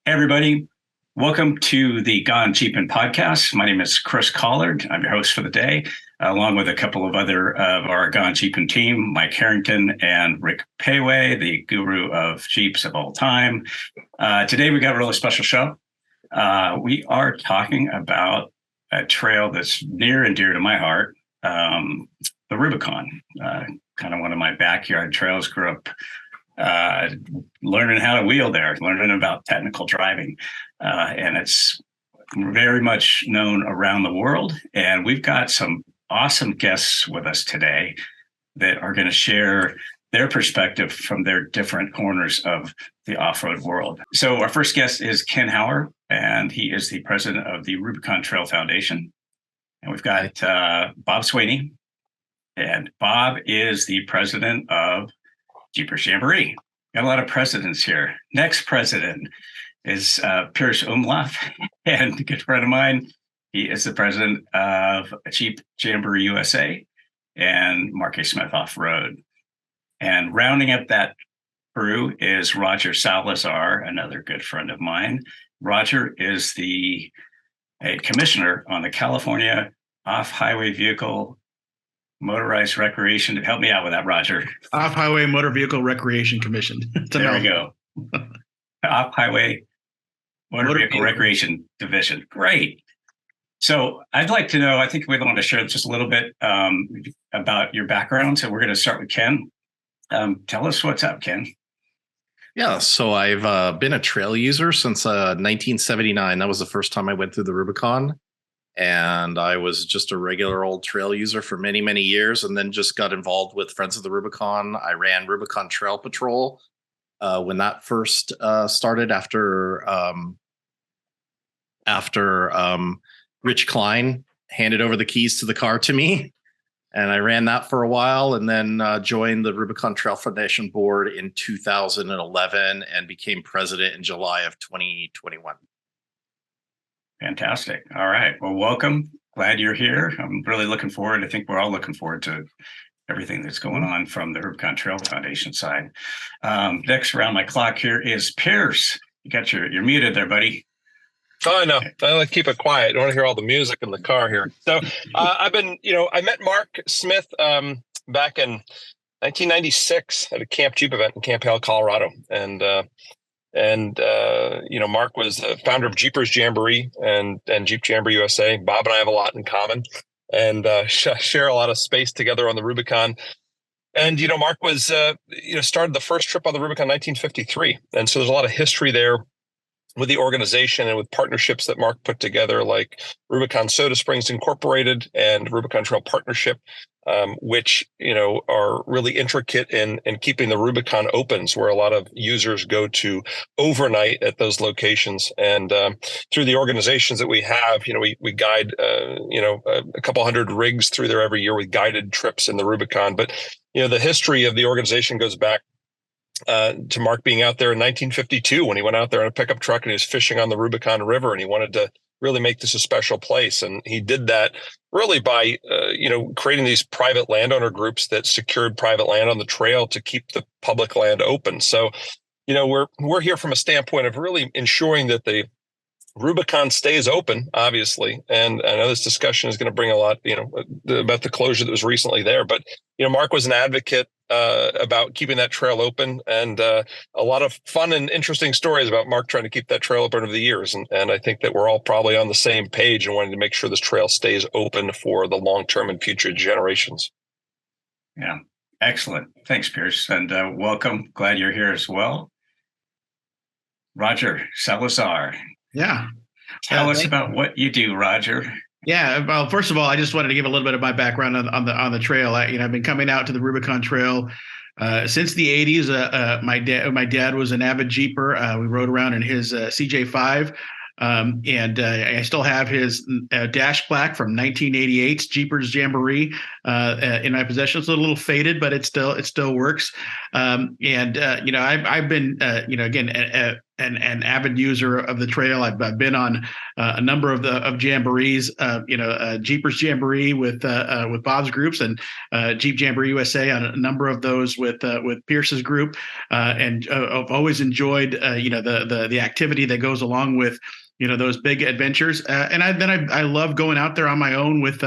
Hey, everybody. Welcome to the Gone-GPN podcast. My name is Chris Collard. I'm your host for the day, along with a couple of other of our Gone-GPN team, Mike Harrington and Rick Payway, the guru of Jeeps of all time. Today, we got a really special show. We are talking about a trail that's near and dear to my heart, the Rubicon, kind of one of my backyard trails. Grew up learning how to wheel there, learning about technical driving. And it's very much known around the world. And we've got some awesome guests with us today that are going to share their perspective from their different corners of the off-road world. So our first guest is Ken Hauer, and he is the president of the Rubicon Trail Foundation. And we've got Bob Sweeney, and Bob is the president of Jeepers Jamboree. Got a lot of presidents here. Next president is Pearse Umlauf, and a good friend of mine. He is the president of Jeepers Jamboree USA and Mark A. Smith Off-Road. And rounding up that crew is Roger Salazar, another good friend of mine. Roger is a commissioner on the California Off-Highway Vehicle Motorized Recreation. Help me out with that, Roger. Off-Highway Motor Vehicle Recreation Commission. There we go. Off-Highway Motor Vehicle Recreation Division. Great. So I'd like to know, I think we'd want to share just a little bit about your background. So we're going to start with Ken. Tell us what's up, Ken. Yeah, so I've been a trail user since 1979. That was the first time I went through the Rubicon. And I was just a regular old trail user for many, many years, and then just got involved with Friends of the Rubicon. I ran Rubicon Trail Patrol when that first started after Rich Klein handed over the keys to the car to me. And I ran that for a while, and then joined the Rubicon Trail Foundation board in 2011 and became president in July of 2021. Fantastic. All right. Well, welcome. Glad you're here. I'm really looking forward. I think we're all looking forward to everything that's going on from the Rubicon Trail Foundation side. Next around my clock here is Pearse. You're muted there, buddy. Oh, I know. I like to keep it quiet. I don't want to hear all the music in the car here. So I met Mark Smith back in 1996 at a Camp Jeep event in Camp Hale, Colorado. And Mark was the founder of Jeepers Jamboree and Jeep Jamboree USA. Bob and I have a lot in common and share a lot of space together on the Rubicon. And, Mark was, started the first trip on the Rubicon in 1953. And so there's a lot of history there with the organization and with partnerships that Mark put together, like Rubicon Soda Springs Incorporated and Rubicon Trail Partnership, which, are really intricate in keeping the Rubicon opens, where a lot of users go to overnight at those locations. And through the organizations that we have, we guide, a couple hundred rigs through there every year with guided trips in the Rubicon. But, the history of the organization goes back to Mark being out there in 1952 when he went out there in a pickup truck and he was fishing on the Rubicon River, and he wanted to really make this a special place. And he did that really by, creating these private landowner groups that secured private land on the trail to keep the public land open. So, we're here from a standpoint of really ensuring that the Rubicon stays open, obviously. And I know this discussion is going to bring a lot, about the closure that was recently there. But, Mark was an advocate about keeping that trail open, and a lot of fun and interesting stories about Mark trying to keep that trail open over the years. And I think that we're all probably on the same page and wanting to make sure this trail stays open for the long-term and future generations. Yeah, excellent. Thanks, Pearse. And welcome. Glad you're here as well. Roger Salazar. Yeah. Tell us about what you do, Roger. Yeah. Well, first of all, I just wanted to give a little bit of my background on the trail. I've been coming out to the Rubicon Trail since the 80s. My dad was an avid Jeeper. We rode around in his CJ5. And I still have his dash plaque from 1988's Jeepers Jamboree in my possession. It's a little faded, but it still works. I've been again an avid user of the trail. I've been on a number of jamborees, Jeepers Jamboree with Bob's groups, and Jeep Jamboree USA on a number of those with Pearse's group, and I've always enjoyed the activity that goes along with those big adventures. And I love going out there on my own with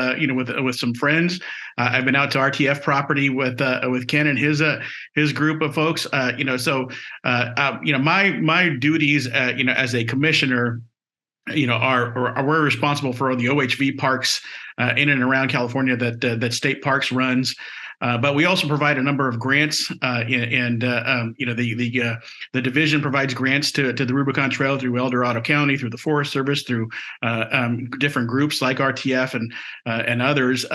some friends. I've been out to RTF property with Ken and his group of folks. My duties, as a commissioner, are we're responsible for the OHV parks in and around California that State Parks runs. But we also provide a number of grants, the division provides grants to the Rubicon Trail through El Dorado County, through the Forest Service, through different groups like RTF and others.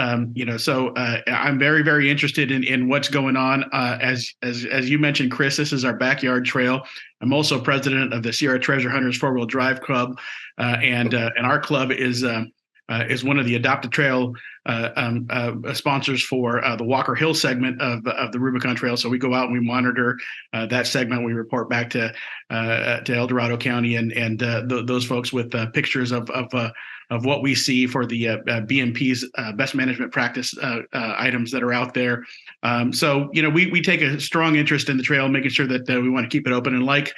So I'm very, very interested in what's going on. As you mentioned, Chris, this is our backyard trail. I'm also president of the Sierra Treasure Hunters 4-Wheel Drive Club, and our club is one of the Adopted Trail sponsors for the Walker Hill segment of the Rubicon Trail. So we go out and we monitor that segment. We report back to El Dorado County and those folks with pictures of what we see for the BMP's best management practice items that are out there. So we take a strong interest in the trail, making sure that we want to keep it open. And like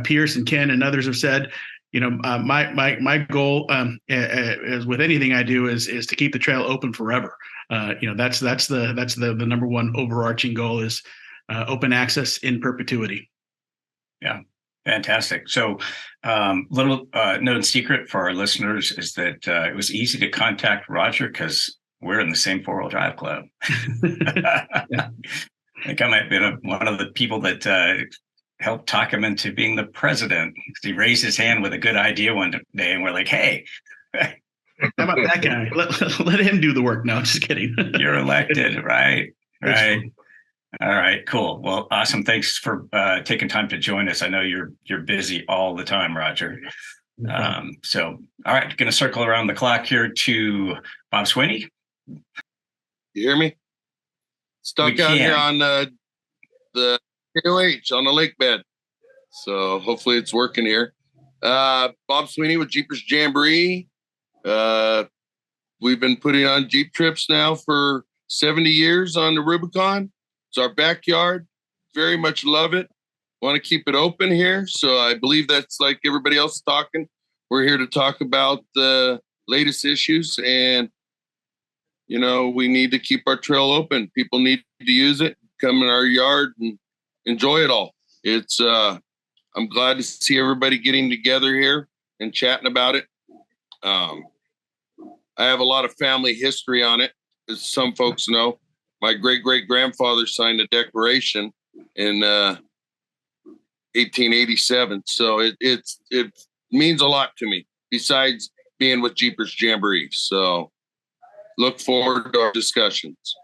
Pearse and Ken and others have said, my goal is with anything I do is to keep the trail open forever. That's the number one overarching goal is open access in perpetuity. Yeah, fantastic. So, little known secret for our listeners is that it was easy to contact Roger because we're in the same 4-wheel drive club. Yeah. I think I might have been one of the people that helped talk him into being the president. He raised his hand with a good idea one day, and we're like, "Hey, how about that guy? Let him do the work." No, just kidding. You're elected, right? Right. All right, cool. Well, awesome. Thanks for taking time to join us. I know you're busy all the time, Roger. So, all right, going to circle around the clock here to Bob Sweeney. You hear me? Stuck out here on the KOH on the lake bed. So hopefully it's working here. Bob Sweeney with Jeepers Jamboree. We've been putting on Jeep trips now for 70 years on the Rubicon. It's our backyard. Very much love it. Want to keep it open here. So I believe that's like everybody else talking. We're here to talk about the latest issues, and we need to keep our trail open. People need to use it, come in our yard and enjoy it all. It's I'm glad to see everybody getting together here and chatting about it. I have a lot of family history on it, as some folks know. My great-great-grandfather signed a declaration in 1887, so it means a lot to me, besides being with Jeepers Jamboree. So look forward to our discussions.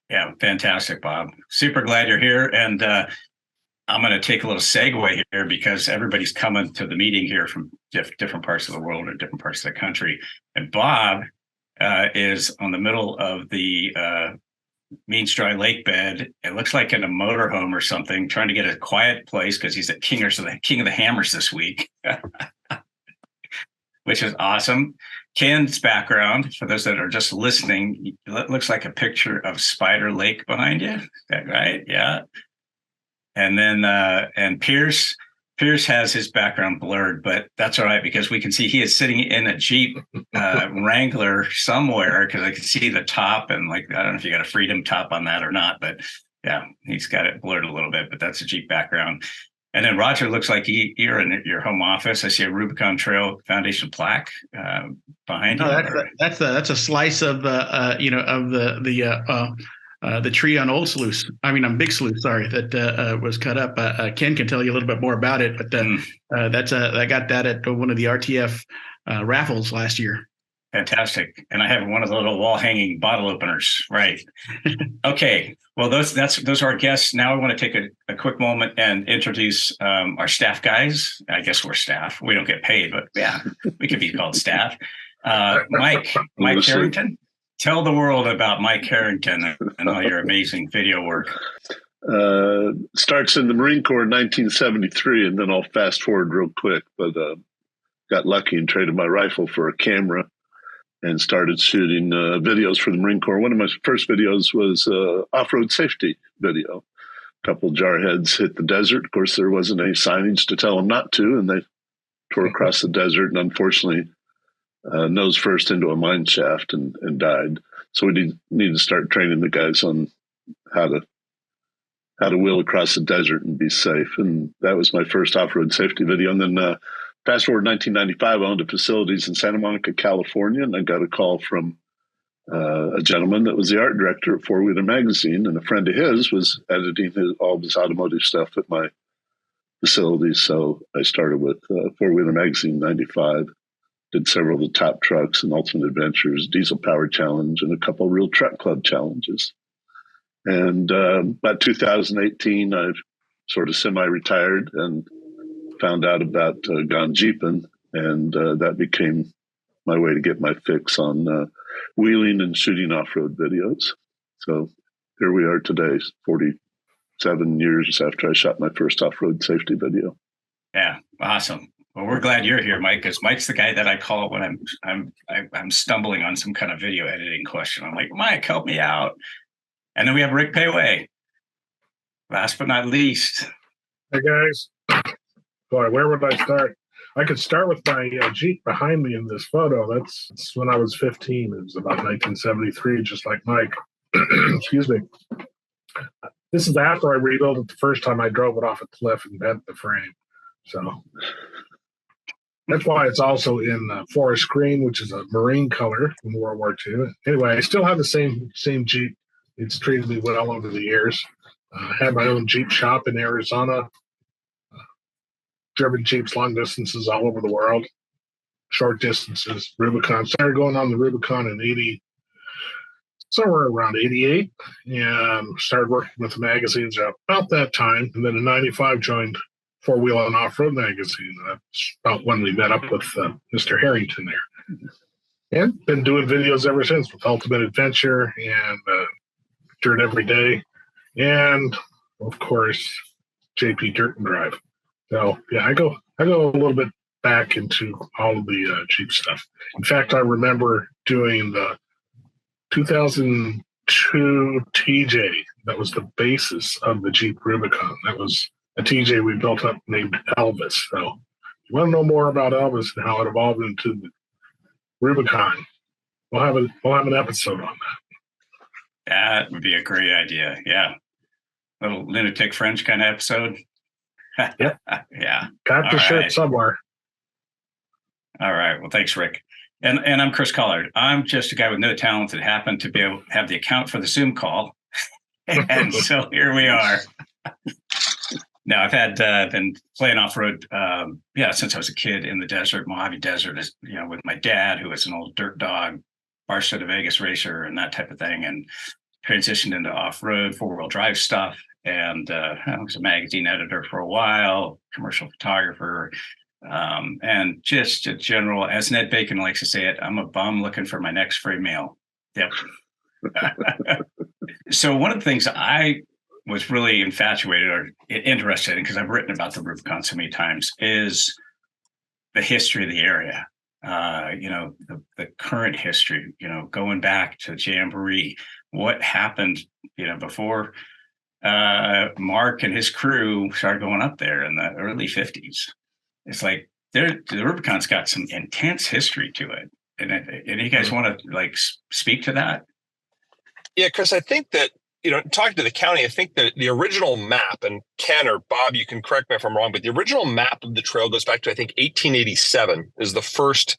Yeah, fantastic, Bob. Super glad you're here. And I'm going to take a little segue here because everybody's coming to the meeting here from different parts of the world or different parts of the country. And Bob is on the middle of the Means Dry Lake bed. It looks like in a motorhome or something, trying to get a quiet place because he's at King of the Hammers this week, which is awesome. Ken's background, for those that are just listening, it looks like a picture of Spider Lake behind you. Is that right? Yeah. And then and Pearse has his background blurred, but that's all right because we can see he is sitting in a Jeep Wrangler somewhere because I can see the top and I don't know if you got a Freedom top on that or not, but yeah, he's got it blurred a little bit, but that's a Jeep background. And then Roger looks like you're in your home office. I see a Rubicon Trail Foundation plaque behind you. That's a slice of the tree on Old Sluice. I mean, on Big Sluice. Sorry, that was cut up. Ken can tell you a little bit more about it, but I got that at one of the RTF raffles last year. Fantastic. And I have one of the little wall hanging bottle openers. Right. Okay. Well, those are our guests. Now I want to take a quick moment and introduce our staff guys. I guess we're staff. We don't get paid, but yeah, we could be called staff. Mike Harrington. Tell the world about Mike Harrington and all your amazing video work. Starts in the Marine Corps in 1973, and then I'll fast forward real quick. But got lucky and traded my rifle for a camera and started shooting videos for the Marine Corps. One of my first videos was off-road safety video. A couple of jarheads hit the desert. Of course, there wasn't any signage to tell them not to, and they tore across the desert and unfortunately nose first into a mine shaft and died. So we need to start training the guys on how to wheel across the desert and be safe. And that was my first off-road safety video. And then fast forward 1995, I owned a facilities in Santa Monica, California, and I got a call from a gentleman that was the art director at Four Wheeler Magazine, and a friend of his was editing all of his automotive stuff at my facilities. So I started with Four Wheeler Magazine in 95, did several of the top trucks and Ultimate Adventures, Diesel Power Challenge, and a couple of Real Truck Club challenges. And about 2018, I've sort of semi-retired and found out about Gone-GPN, and that became my way to get my fix on wheeling and shooting off-road videos. So here we are today, 47 years after I shot my first off-road safety video. Yeah, awesome. Well, we're glad you're here, Mike, because Mike's the guy that I call when I'm stumbling on some kind of video editing question. I'm like, Mike, help me out. And then we have Rick Payway. Last but not least. Hey, guys. Boy, where would I start? I could start with my Jeep behind me in this photo. That's when I was 15. It was about 1973, just like Mike. Excuse me. This is after I rebuilt it the first time. I drove it off a cliff and bent the frame. So that's why it's also in forest green, which is a marine color from World War II. Anyway, I still have the same Jeep. It's treated me well over the years. I had my own Jeep shop in Arizona. Driven Jeeps long distances all over the world. Short distances, Rubicon. Started going on the Rubicon in somewhere around 88. And started working with the magazines about that time. And then in 95, joined Four Wheel and Off-Road magazine. That's about when we met up with Mr. Harrington there. And been doing videos ever since with Ultimate Adventure and Dirt Every Day. And, of course, JP Dirt and Drive. So, yeah, I go a little bit back into all of the Jeep stuff. In fact, I remember doing the 2002 TJ. That was the basis of the Jeep Rubicon. That was a TJ we built up named Elvis. So, if you want to know more about Elvis and how it evolved into the Rubicon, we'll have an episode on that. That would be a great idea. Yeah. Little lunatic French kind of episode. Yep. Yeah. Got the shirt somewhere. All right. Well, thanks, Rick. And I'm Chris Collard. I'm just a guy with no talent that happened to be able to have the account for the Zoom call. And so here we are. Now, I've had been playing off-road, since I was a kid in the desert, Mojave Desert, with my dad, who was an old dirt dog, Barstow to Vegas racer and that type of thing, and transitioned into off-road, four-wheel drive stuff. And I was a magazine editor for a while, commercial photographer, and just a general, as Ned Bacon likes to say it, I'm a bum looking for my next free meal. Yep. So one of the things I was really infatuated or interested in, because I've written about the Rubicon so many times, is the history of the area. The current history, going back to Jamboree, what happened, before Mark and his crew started going up there in the early 50s. It's like the Rubicon's got some intense history to it. And you guys want to speak to that? Yeah, Chris, I think that, talking to the county, I think that the original map, and Ken or Bob, you can correct me if I'm wrong, but the original map of the trail goes back to, I think, 1887 is the first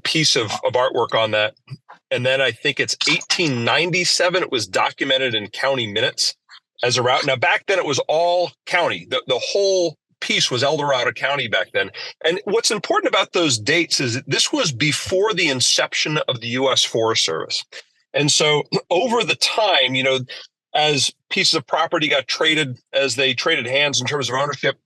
piece of artwork on that. And then I think it's 1897, it was documented in county minutes as a route. Now, back then it was all county. The whole piece was El Dorado County back then. And what's important about those dates is that this was before the inception of the U.S. Forest Service. And so over the time, as pieces of property got traded, as they traded hands in terms of ownership,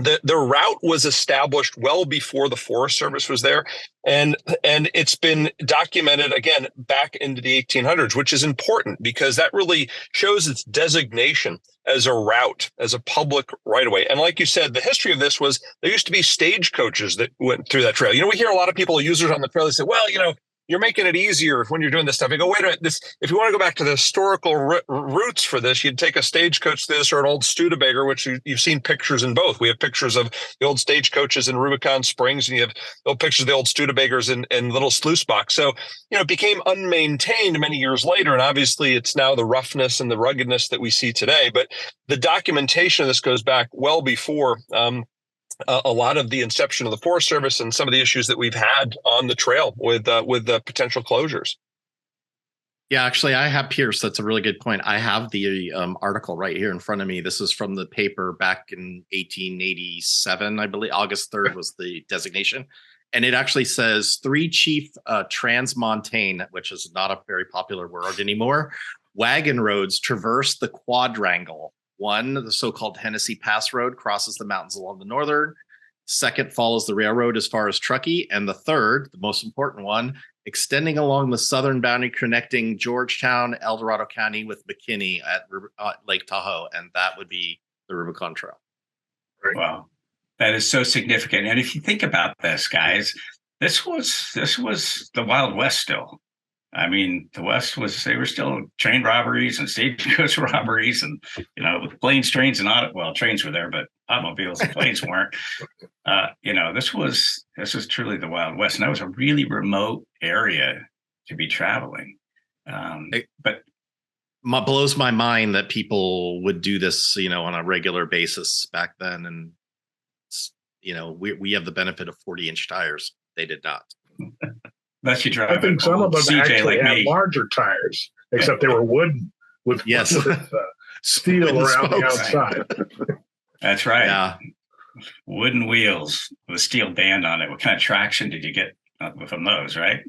the route was established well before the Forest Service was there, and it's been documented again back into the 1800s, which is important because that really shows its designation as a route, as a public right of way. And like you said, the history of this was there used to be stagecoaches that went through that trail. We hear a lot of people, users on the trail, they say, well, you're making it easier when you're doing this stuff. You go, wait a minute, if you want to go back to the historical roots for this, you'd take a stagecoach to this or an old Studebaker, which you've seen pictures in both. We have pictures of the old stagecoaches in Rubicon Springs, and you have old pictures of the old Studebakers in Little Sluice Box. So, it became unmaintained many years later, and obviously it's now the roughness and the ruggedness that we see today. But the documentation of this goes back well before a lot of the inception of the Forest Service and some of the issues that we've had on the trail with the potential closures. Yeah, actually, I have Pearse. That's a really good point. I have the article right here in front of me. This is from the paper back in 1887, I believe. August 3rd was the designation. And it actually says 3 chief transmontane, which is not a very popular word anymore, wagon roads traverse the quadrangle. 1, the so-called Hennessy Pass Road, crosses the mountains along the northern. 2nd follows the railroad as far as Truckee. And the 3rd, the most important one, extending along the southern boundary connecting Georgetown, El Dorado County with McKinney at Lake Tahoe. And that would be the Rubicon Trail. Wow. That is so significant. And if you think about this, guys, this was the Wild West still. I mean, the West they were still train robberies and stagecoach robberies and, with planes, trains, and trains were there, but automobiles and planes weren't. This was truly the Wild West. And that was a really remote area to be traveling. But blows my mind that people would do this, on a regular basis back then. And, we have the benefit of 40-inch tires. They did not. Unless you drive. I think some of them CJ actually like had me. larger tires, except they were wooden with steel around the outside. That's right. Yeah. Wooden wheels with a steel band on it. What kind of traction did you get from those, right?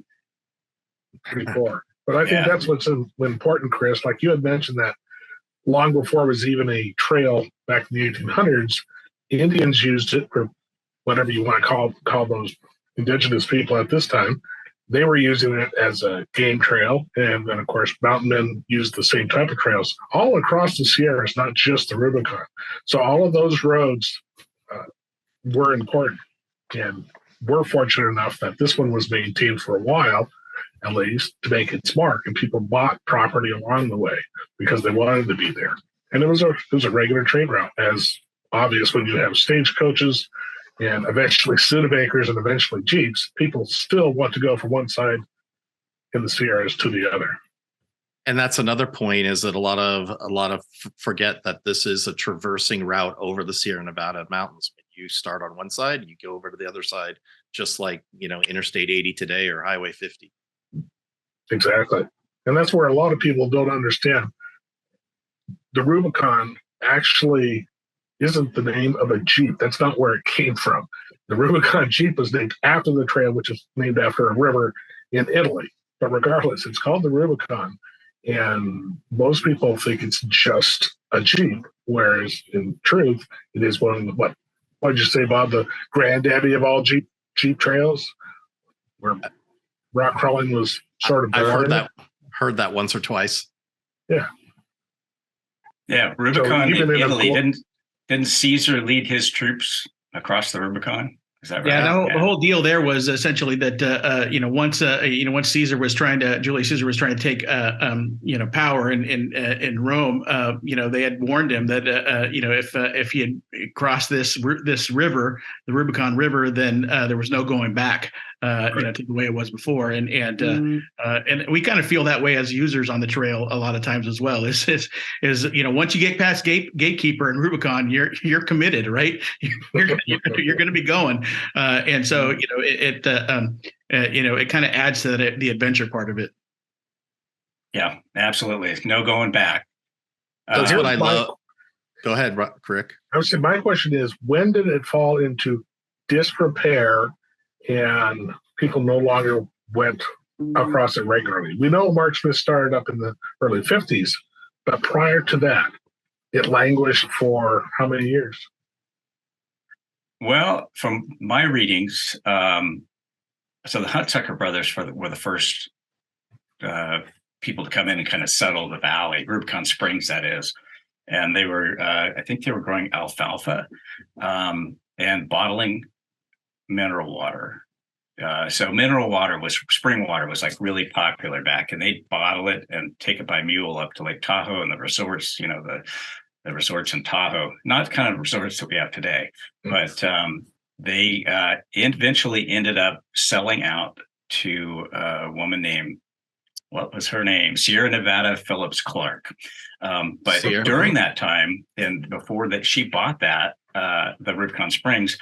Before. But I think that's what's important, Chris. Like you had mentioned that long before it was even a trail back in the 1800s, Indians used it, or whatever you want to call those indigenous people at this time. They were using it as a game trail. And then, of course, mountain men used the same type of trails all across the Sierras, not just the Rubicon. So all of those roads were important. And we're fortunate enough that this one was maintained for a while, at least, to make its mark. And people bought property along the way because they wanted to be there. And it was a regular trade route, as obvious when you have stagecoaches and eventually Studebakers and eventually Jeeps. People still want to go from one side in the Sierras to the other. And that's another point, is that a lot of forget that this is a traversing route over the Sierra Nevada mountains. You start on one side, you go over to the other side, just like, Interstate 80 today or Highway 50. Exactly. And that's where a lot of people don't understand. The Rubicon actually isn't the name of a Jeep. That's not where it came from. The Rubicon Jeep was named after the trail, which is named after a river in Italy. But regardless, it's called the Rubicon. And most people think it's just a Jeep, whereas in truth, it is one of the, what did you say, Bob, the granddaddy of all Jeep trails, where rock crawling was sort of born. I've heard that once or twice. Yeah. Yeah, Rubicon so in Italy, didn't Caesar lead his troops across the Rubicon? Is that right? Yeah, the whole deal there was essentially that once Caesar was Julius Caesar was trying to take power in Rome, they had warned him that if he had crossed this river, the Rubicon River, then there was no going back. To the way it was before, and we kind of feel that way as users on the trail a lot of times as well. Is once you get past gatekeeper and Rubicon, you're committed, right? You're going to be going, and so it kind of adds to the adventure part of it. Yeah, absolutely. No going back. That's what I love. Go ahead, Rick. I would say my question is, when did it fall into disrepair? And people no longer went across it regularly. We know Mark Smith started up in the early 50s, but prior to that, it languished for how many years? Well, from my readings, so the Huntsucker brothers were the first people to come in and kind of settle the valley, Rubicon Springs, that is. And they were, I think they were growing alfalfa and bottling mineral water. So mineral water spring water was like really popular back, and they'd bottle it and take it by mule up to Lake Tahoe and the resorts, the resorts in Tahoe, not the kind of resorts that we have today, but they eventually ended up selling out to a woman named, what was her name? Sierra Nevada Phillips Clark. But during that time, and before that, she bought that, the Rubicon Springs.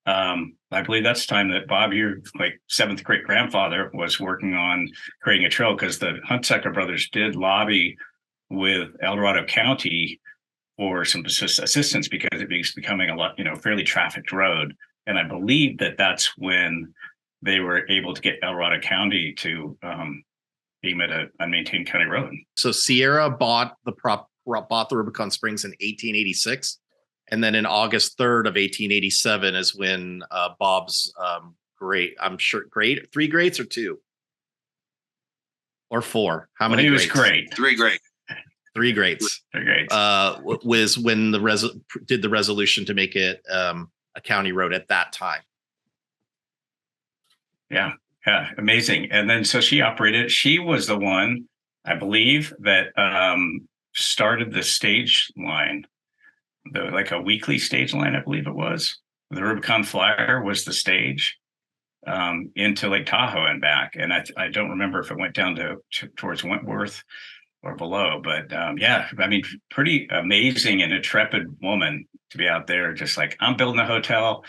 I believe that's the time that Bob, your seventh great grandfather, was working on creating a trail, because the Huntsucker brothers did lobby with El Dorado County for some assistance, because it was becoming a lot, fairly trafficked road. And I believe that that's when they were able to get El Dorado County to deem it an unmaintained county road. So Sierra bought the Rubicon Springs in 1886. And then in August 3rd of 1887 is when Bob's three greats or two or four. How many? He was great. Three great. Three greats. Three greats. Was when did the resolution to make it a county road at that time. Yeah, amazing. And then so she operated. She was the one, I believe, that started the stage line. Like a weekly stage line, I believe it was. The Rubicon Flyer was the stage into Lake Tahoe and back. And I don't remember if it went down towards Wentworth or below, but pretty amazing and intrepid woman to be out there, just like, I'm building a hotel.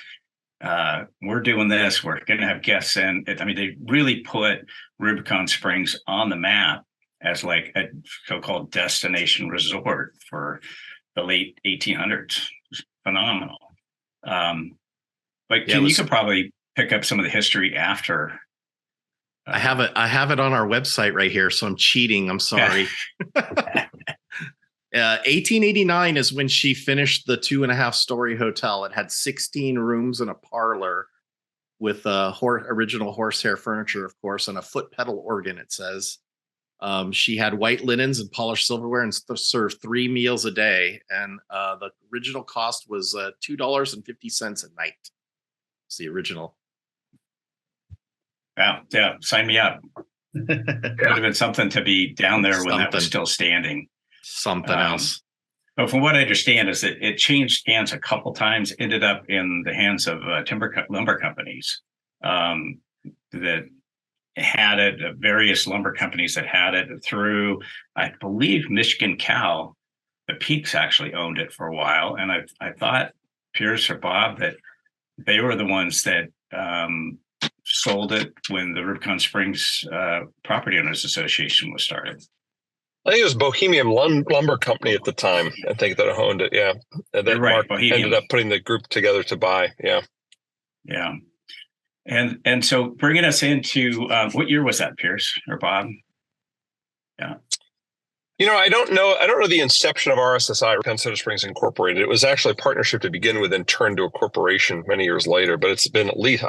We're doing this. We're going to have guests in. They really put Rubicon Springs on the map as like a so-called destination resort for the late 1800s. Phenomenal. You could probably pick up some of the history after. I have it on our website right here, so I'm cheating. I'm sorry. 1889 is when she finished the 2.5-story hotel. It had 16 rooms and a parlor with original horsehair furniture, of course, and a foot pedal organ, it says. She had white linens and polished silverware and served 3 meals a day. And the original cost was $2.50 a night. It's the original. Wow. Yeah. Sign me up. Would have been something to be down there when that was still standing. Something else. But from what I understand is that it changed hands a couple times, ended up in the hands of lumber companies that had it, various lumber companies that had it through, I believe, Michigan Cal. The Peaks actually owned it for a while. And I thought Pearse or Bob that they were the ones that sold it when the Rubicon Springs Property Owners Association was started. I think it was Bohemian Lumber Company at the time. I think that owned it. Yeah. And then right, Mark Bohemian ended up putting the group together to buy. Yeah. Yeah. And so bringing us into what year was that, Pearse or Bob? Yeah. I don't know the inception of RSSI, Rubicon Soda Springs Incorporated. It was actually a partnership to begin with and turned to a corporation many years later. But it's been at least,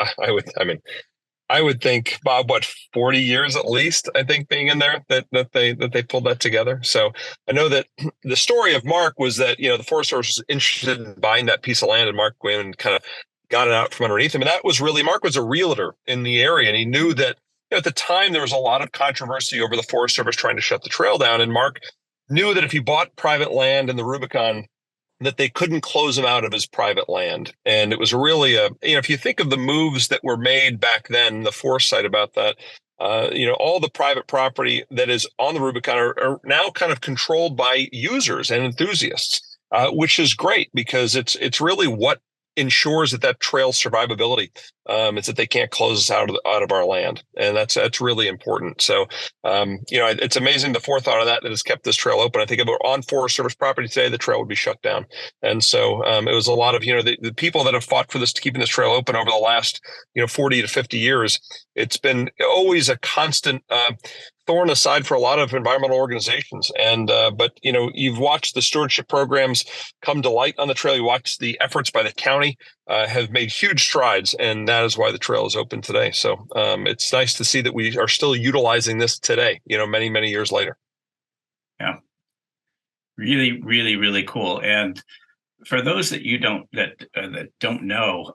I would think, Bob, 40 years at least, I think, being in there that they pulled that together. So I know that the story of Mark was that, the Forest Service was interested in buying that piece of land, and Mark went and kind of got it out from underneath him. And that was really, Mark was a realtor in the area, and he knew that at the time there was a lot of controversy over the Forest Service trying to shut the trail down. And Mark knew that if he bought private land in the Rubicon, that they couldn't close him out of his private land. And it was really if you think of the moves that were made back then, the foresight about that, all the private property that is on the Rubicon are now kind of controlled by users and enthusiasts, which is great because it's really what ensures that trail's survivability. It's that they can't close us out of our land, and that's really important. So, it's amazing the forethought of that has kept this trail open. I think if it were on Forest Service property today, the trail would be shut down. And so, it was a lot of the people that have fought for this, keeping this trail open over the last 40 to 50 years. It's been always a constant thorn aside for a lot of environmental organizations. And but you've watched the stewardship programs come to light on the trail. You watched the efforts by the county have made huge strides, and that is why the trail is open today. So it's nice to see that we are still utilizing this today, many years later. Yeah, really, really, really cool. And for those that don't know,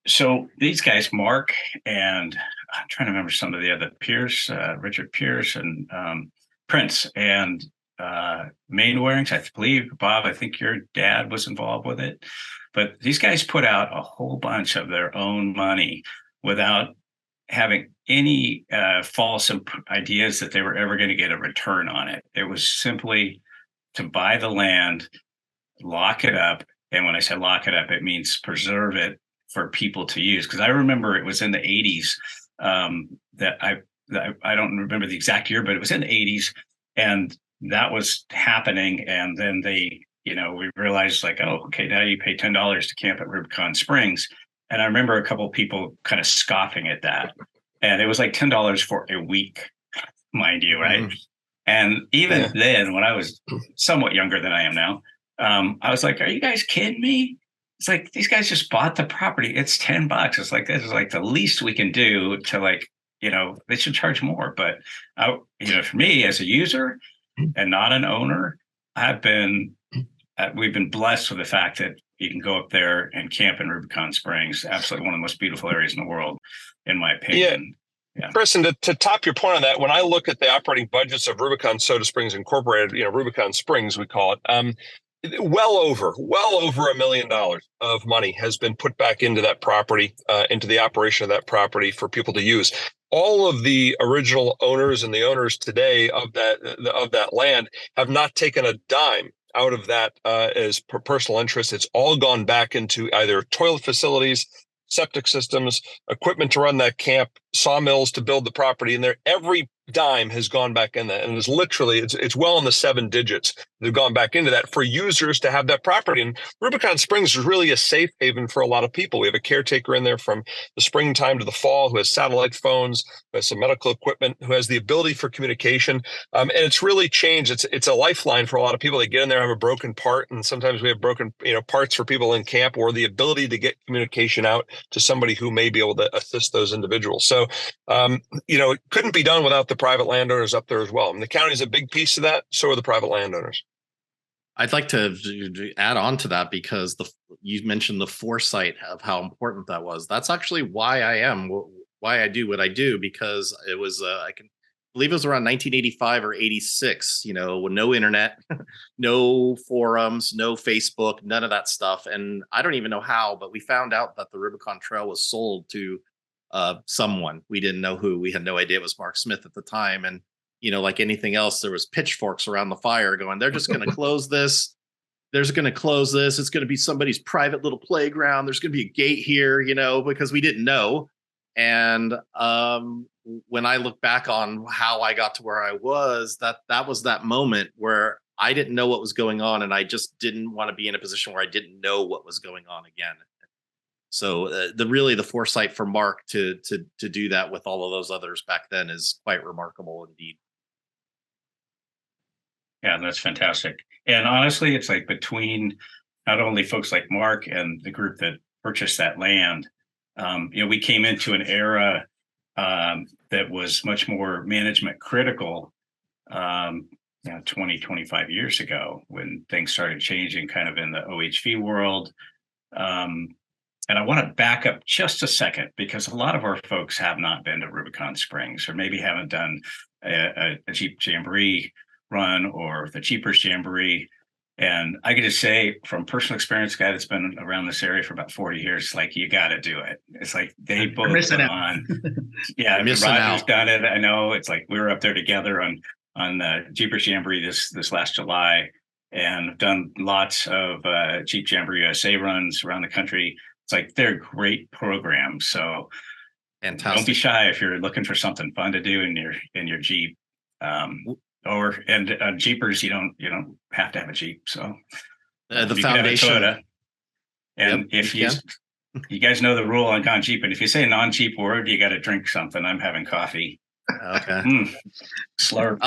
so these guys, Mark and I'm trying to remember some of the other Pearse, Richard Pearse and Prince and Mainwarings, I believe. Bob, I think your dad was involved with it. But these guys put out a whole bunch of their own money without having any false ideas that they were ever going to get a return on it. It was simply to buy the land, lock it up. And when I say lock it up, it means preserve it for people to use. Because I remember it was in the 80s that I don't remember the exact year, but it was in the 80s. And that was happening. And then we realized like, oh, okay, now you pay $10 to camp at Rubicon Springs. And I remember a couple of people kind of scoffing at that. And it was like $10 for a week, mind you, right? Mm-hmm. And even then, when I was somewhat younger than I am now, I was like, are you guys kidding me? It's like, these guys just bought the property. It's $10. It's like, this is like the least we can do to they should charge more. But, for me as a user and not an owner, we've been blessed with the fact that you can go up there and camp in Rubicon Springs. Absolutely one of the most beautiful areas in the world, in my opinion. Yeah. Chris, and to top your point on that, when I look at the operating budgets of Rubicon Soda Springs Incorporated, Rubicon Springs, we call it, well over $1 million of money has been put back into that property, into the operation of that property for people to use. All of the original owners and the owners today of that land have not taken a dime out of that as personal interest. It's all gone back into either toilet facilities, septic systems, equipment to run that camp, sawmills to build the property, and every dime has gone back in that. And it's literally, it's well in the 7 digits that have gone back into that for users to have that property. And Rubicon Springs is really a safe haven for a lot of people. We have a caretaker in there from the springtime to the fall who has satellite phones, who has some medical equipment, who has the ability for communication. And it's really changed. It's a lifeline for a lot of people. They get in there, have a broken part, and sometimes we have broken parts for people in camp, or the ability to get communication out to somebody who may be able to assist those individuals. So, it couldn't be done without the private landowners up there as well. And the county is a big piece of that. So are the private landowners. I'd like to add on to that because you mentioned the foresight of how important that was. That's actually why I do what I do, because it was, I can believe it was around 1985 or 86, no internet, no forums, no Facebook, none of that stuff. And I don't even know how, but we found out that the Rubicon Trail was sold to someone. We didn't know who. We had no idea it was Mark Smith at the time. And like anything else, there was pitchforks around the fire going, they're just going to close this. There's going to close this. It's going to be somebody's private little playground. There's going to be a gate here, because we didn't know. And when I look back on how I got to where I was, that was that moment where I didn't know what was going on. And I just didn't want to be in a position where I didn't know what was going on again. So the foresight for Mark to do that with all of those others back then is quite remarkable indeed. Yeah, that's fantastic. And honestly, it's like between not only folks like Mark and the group that purchased that land, we came into an era that was much more management critical 20, 25 years ago, when things started changing kind of in the OHV world. And I want to back up just a second, because a lot of our folks have not been to Rubicon Springs, or maybe haven't done a Jeep Jamboree run or the Jeepers Jamboree. And I get to say from personal experience, guy that's been around this area for about 40 years, like, you got to do it. It's like they both put on. Yeah, Roger's done it. I know. It's like we were up there together on the Jeepers Jamboree this last July, and done lots of Jeep Jamboree USA runs around the country. It's like they're great programs. So fantastic. Don't be shy if you're looking for something fun to do in your Jeep. Jeepers, you don't have to have a Jeep. So the foundation. And if you guys know the rule on Gone-GPN, if you say a non-Jeep word, you got to drink something. I'm having coffee. Okay. Slurp.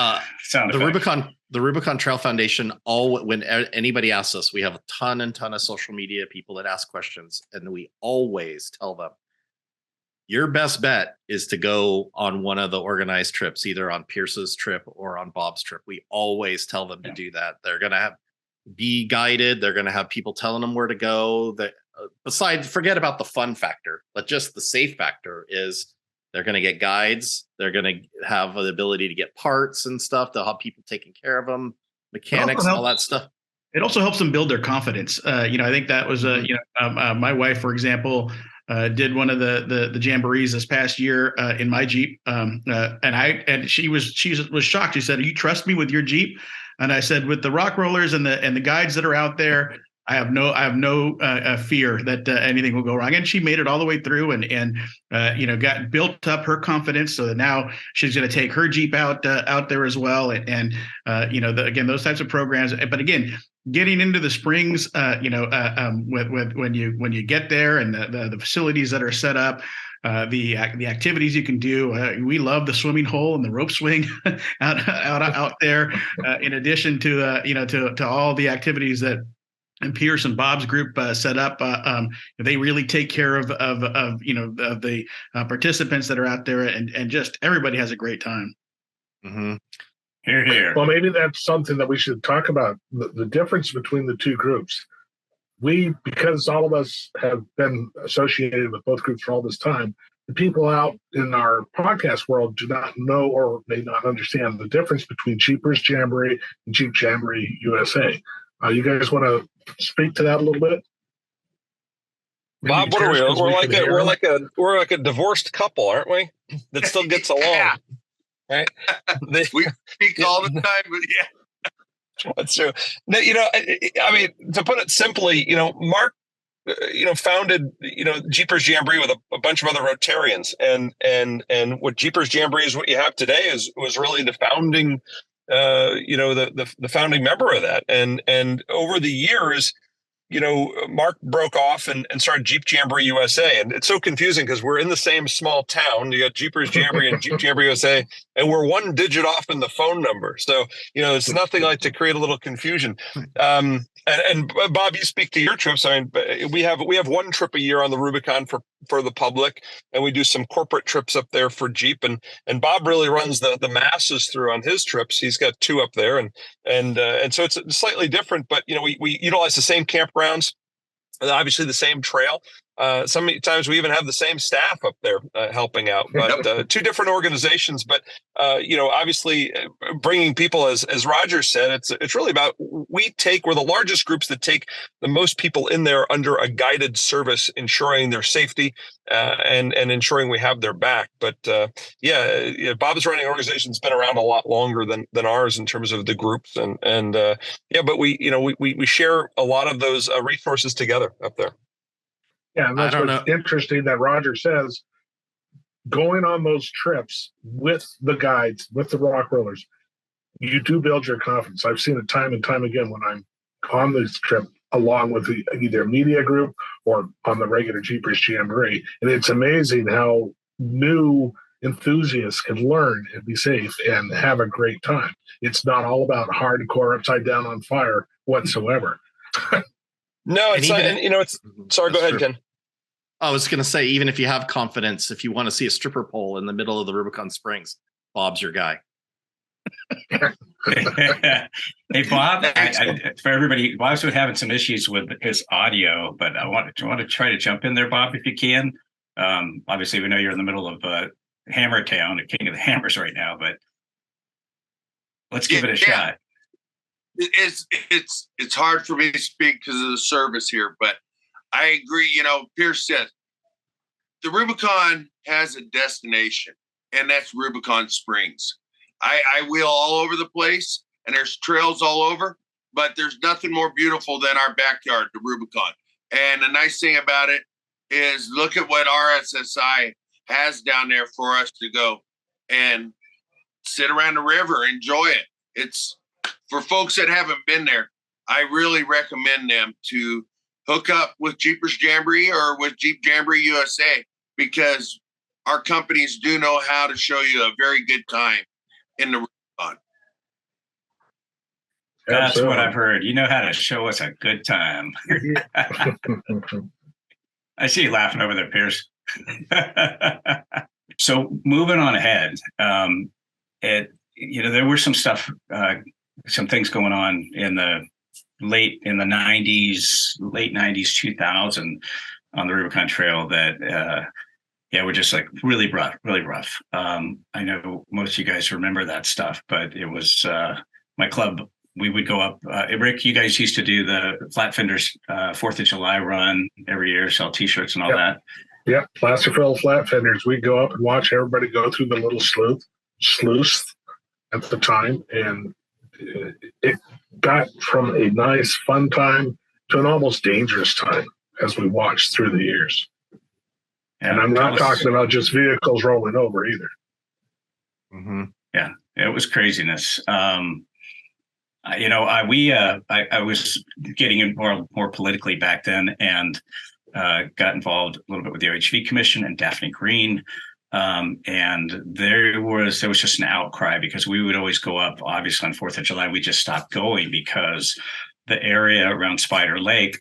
Sound The effect. Rubicon Trail Foundation, when anybody asks us, we have a ton of social media people that ask questions, and we always tell them, your best bet is to go on one of the organized trips, either on Pearse's trip or on Bob's trip. We always tell them to do that. They're going to be guided. They're going to have people telling them where to go. That besides, forget about the fun factor, but just the safe factor is they're going to get guides. They're going to have the ability to get parts and stuff. They'll have people taking care of them, mechanics, all that stuff. It also helps them build their confidence. I think that was my wife, for example, did one of the jamborees this past year in my Jeep, and she was shocked. She said, "You trust me with your Jeep?" And I said, "With the rock rollers and the guides that are out there, I have no fear that anything will go wrong." And she made it all the way through, and got built up her confidence, so that now she's going to take her Jeep out there as well. And again, those types of programs. But again, getting into the springs, when you get there, and the facilities that are set up, the activities you can do. We love the swimming hole and the rope swing out there. In addition to to all the activities that Pearse and Bob's group set up, they really take care of the participants that are out there, and just everybody has a great time. Mm-hmm. Here, here. Well, maybe that's something that we should talk about, the difference between the two groups. Because all of us have been associated with both groups for all this time, the people out in our podcast world do not know or may not understand the difference between Jeepers Jamboree and Jeep Jamboree USA. You guys want to speak to that a little bit? Maybe Bob, what are we? Pearse, We're like a divorced couple, aren't we? That still gets along, right? We speak all the time, but yeah. That's true. I mean, to put it simply, Mark, founded, Jeepers Jamboree with a bunch of other Rotarians, and what Jeepers Jamboree is, what you have today was really the founding, the founding member of that, and over the years, Mark broke off and started Jeep Jamboree USA. And it's so confusing because we're in the same small town. You got Jeepers Jamboree and Jeep Jamboree USA, and we're one digit off in the phone number. So, it's nothing like to create a little confusion. And Bob, you speak to your trips. I mean, we have one trip a year on the Rubicon for the public, and we do some corporate trips up there for Jeep. And Bob really runs the masses through on his trips. He's got 2 up there, and so it's slightly different. But we utilize the same campgrounds, obviously the same trail. Sometimes we even have the same staff up there helping out, but 2 different organizations. But obviously, bringing people, as Roger said, it's really about we're the largest groups that take the most people in there under a guided service, ensuring their safety and ensuring we have their back. But Bob's running organization's been around a lot longer than ours in terms of the groups, but we share a lot of those resources together up there. Yeah, and that's what's interesting that Roger says, going on those trips with the guides, with the rock rollers, you do build your confidence. I've seen it time and time again when I'm on this trip, along with either media group or on the regular Jeepers Jamboree. And it's amazing how new enthusiasts can learn and be safe and have a great time. It's not all about hardcore upside down on fire whatsoever. No, it's not. And sorry, go ahead, Ken. I was going to say, even if you have confidence, if you want to see a stripper pole in the middle of the Rubicon Springs, Bob's your guy. Hey, Bob, for everybody, Bob's been having some issues with his audio, but I want to try to jump in there, Bob, if you can. Obviously, we know you're in the middle of Hammer Town, the king of the hammers right now, but let's give it a shot. It's hard for me to speak because of the service here, but I agree. Pearse said the Rubicon has a destination, and that's Rubicon Springs. I wheel all over the place, and there's trails all over, but there's nothing more beautiful than our backyard, the Rubicon. And the nice thing about it is, look at what RSSI has down there for us to go and sit around the river, enjoy it. It's for folks that haven't been there. I really recommend them to hook up with Jeepers Jamboree or with Jeep Jamboree USA, because our companies do know how to show you a very good time in the Rubicon. That's what I've heard. You know how to show us a good time. I see you laughing over there, Pearse. So moving on ahead, there were some stuff, some things going on in the late 90s, 2000 on the Rubicon Trail that, were just like really rough. I know most of you guys remember that stuff, but it was my club. We would go up. Rick, you guys used to do the Flat Fenders 4th of July run every year, sell T-shirts and all that. Yeah, Placerville Flat Fenders. We'd go up and watch everybody go through the little sluice at the time, and it got from a nice, fun time to an almost dangerous time as we watched through the years. Yeah, and I'm not talking about just vehicles rolling over either. Mm-hmm. Yeah, it was craziness. I was getting involved more politically back then, and got involved a little bit with the OHV Commission and Daphne Green. And there was just an outcry because we would always go up, obviously on 4th of July. We just stopped going because the area around Spider Lake,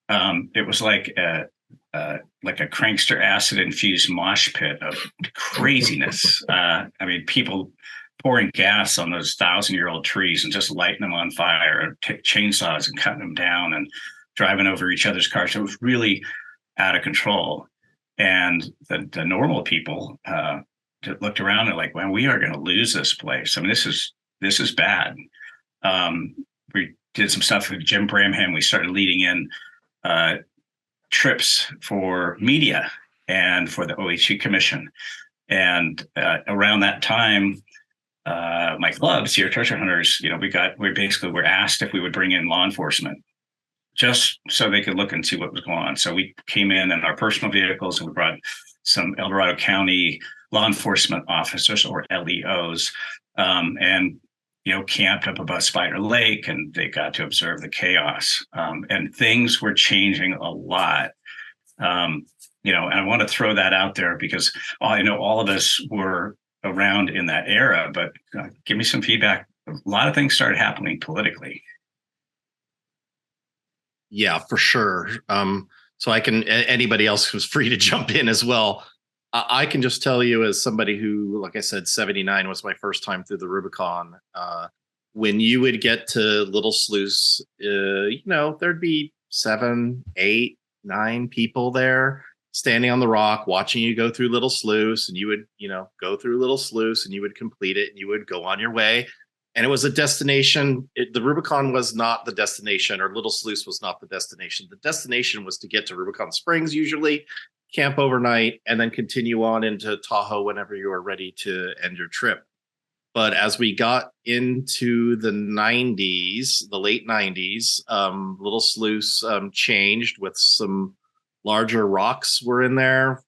it was like a crankster acid infused mosh pit of craziness. People pouring gas on those 1,000-year-old trees and just lighting them on fire, and chainsaws and cutting them down and driving over each other's cars. So it was really out of control. And the normal people looked around and like, well, we are going to lose this place. I mean, this is bad. We did some stuff with Jim Bramham. We started leading in trips for media and for the OHV Commission. And around that time, my club, Sierra Treasure Hunters, we were asked if we would bring in law enforcement just so they could look and see what was going on. So we came in our personal vehicles, and we brought some El Dorado County law enforcement officers, or LEOs, and camped up above Spider Lake, and they got to observe the chaos. And things were changing a lot. And I want to throw that out there because I know all of us were around in that era, but give me some feedback. A lot of things started happening politically. Yeah, for sure. So anybody else who's free to jump in as well. I can just tell you, as somebody who, like I said, 79 was my first time through the Rubicon. When you would get to Little Sluice, there'd be 7, 8, 9 people there standing on the rock, watching you go through Little Sluice, and you would, go through Little Sluice, and you would complete it, and you would go on your way. And it was a destination. The Rubicon was not the destination, or Little Sluice was not the destination. The destination was to get to Rubicon Springs, usually camp overnight, and then continue on into Tahoe whenever you were ready to end your trip. But as we got into the 90s, the late 90s, Little Sluice changed with some larger rocks were in there.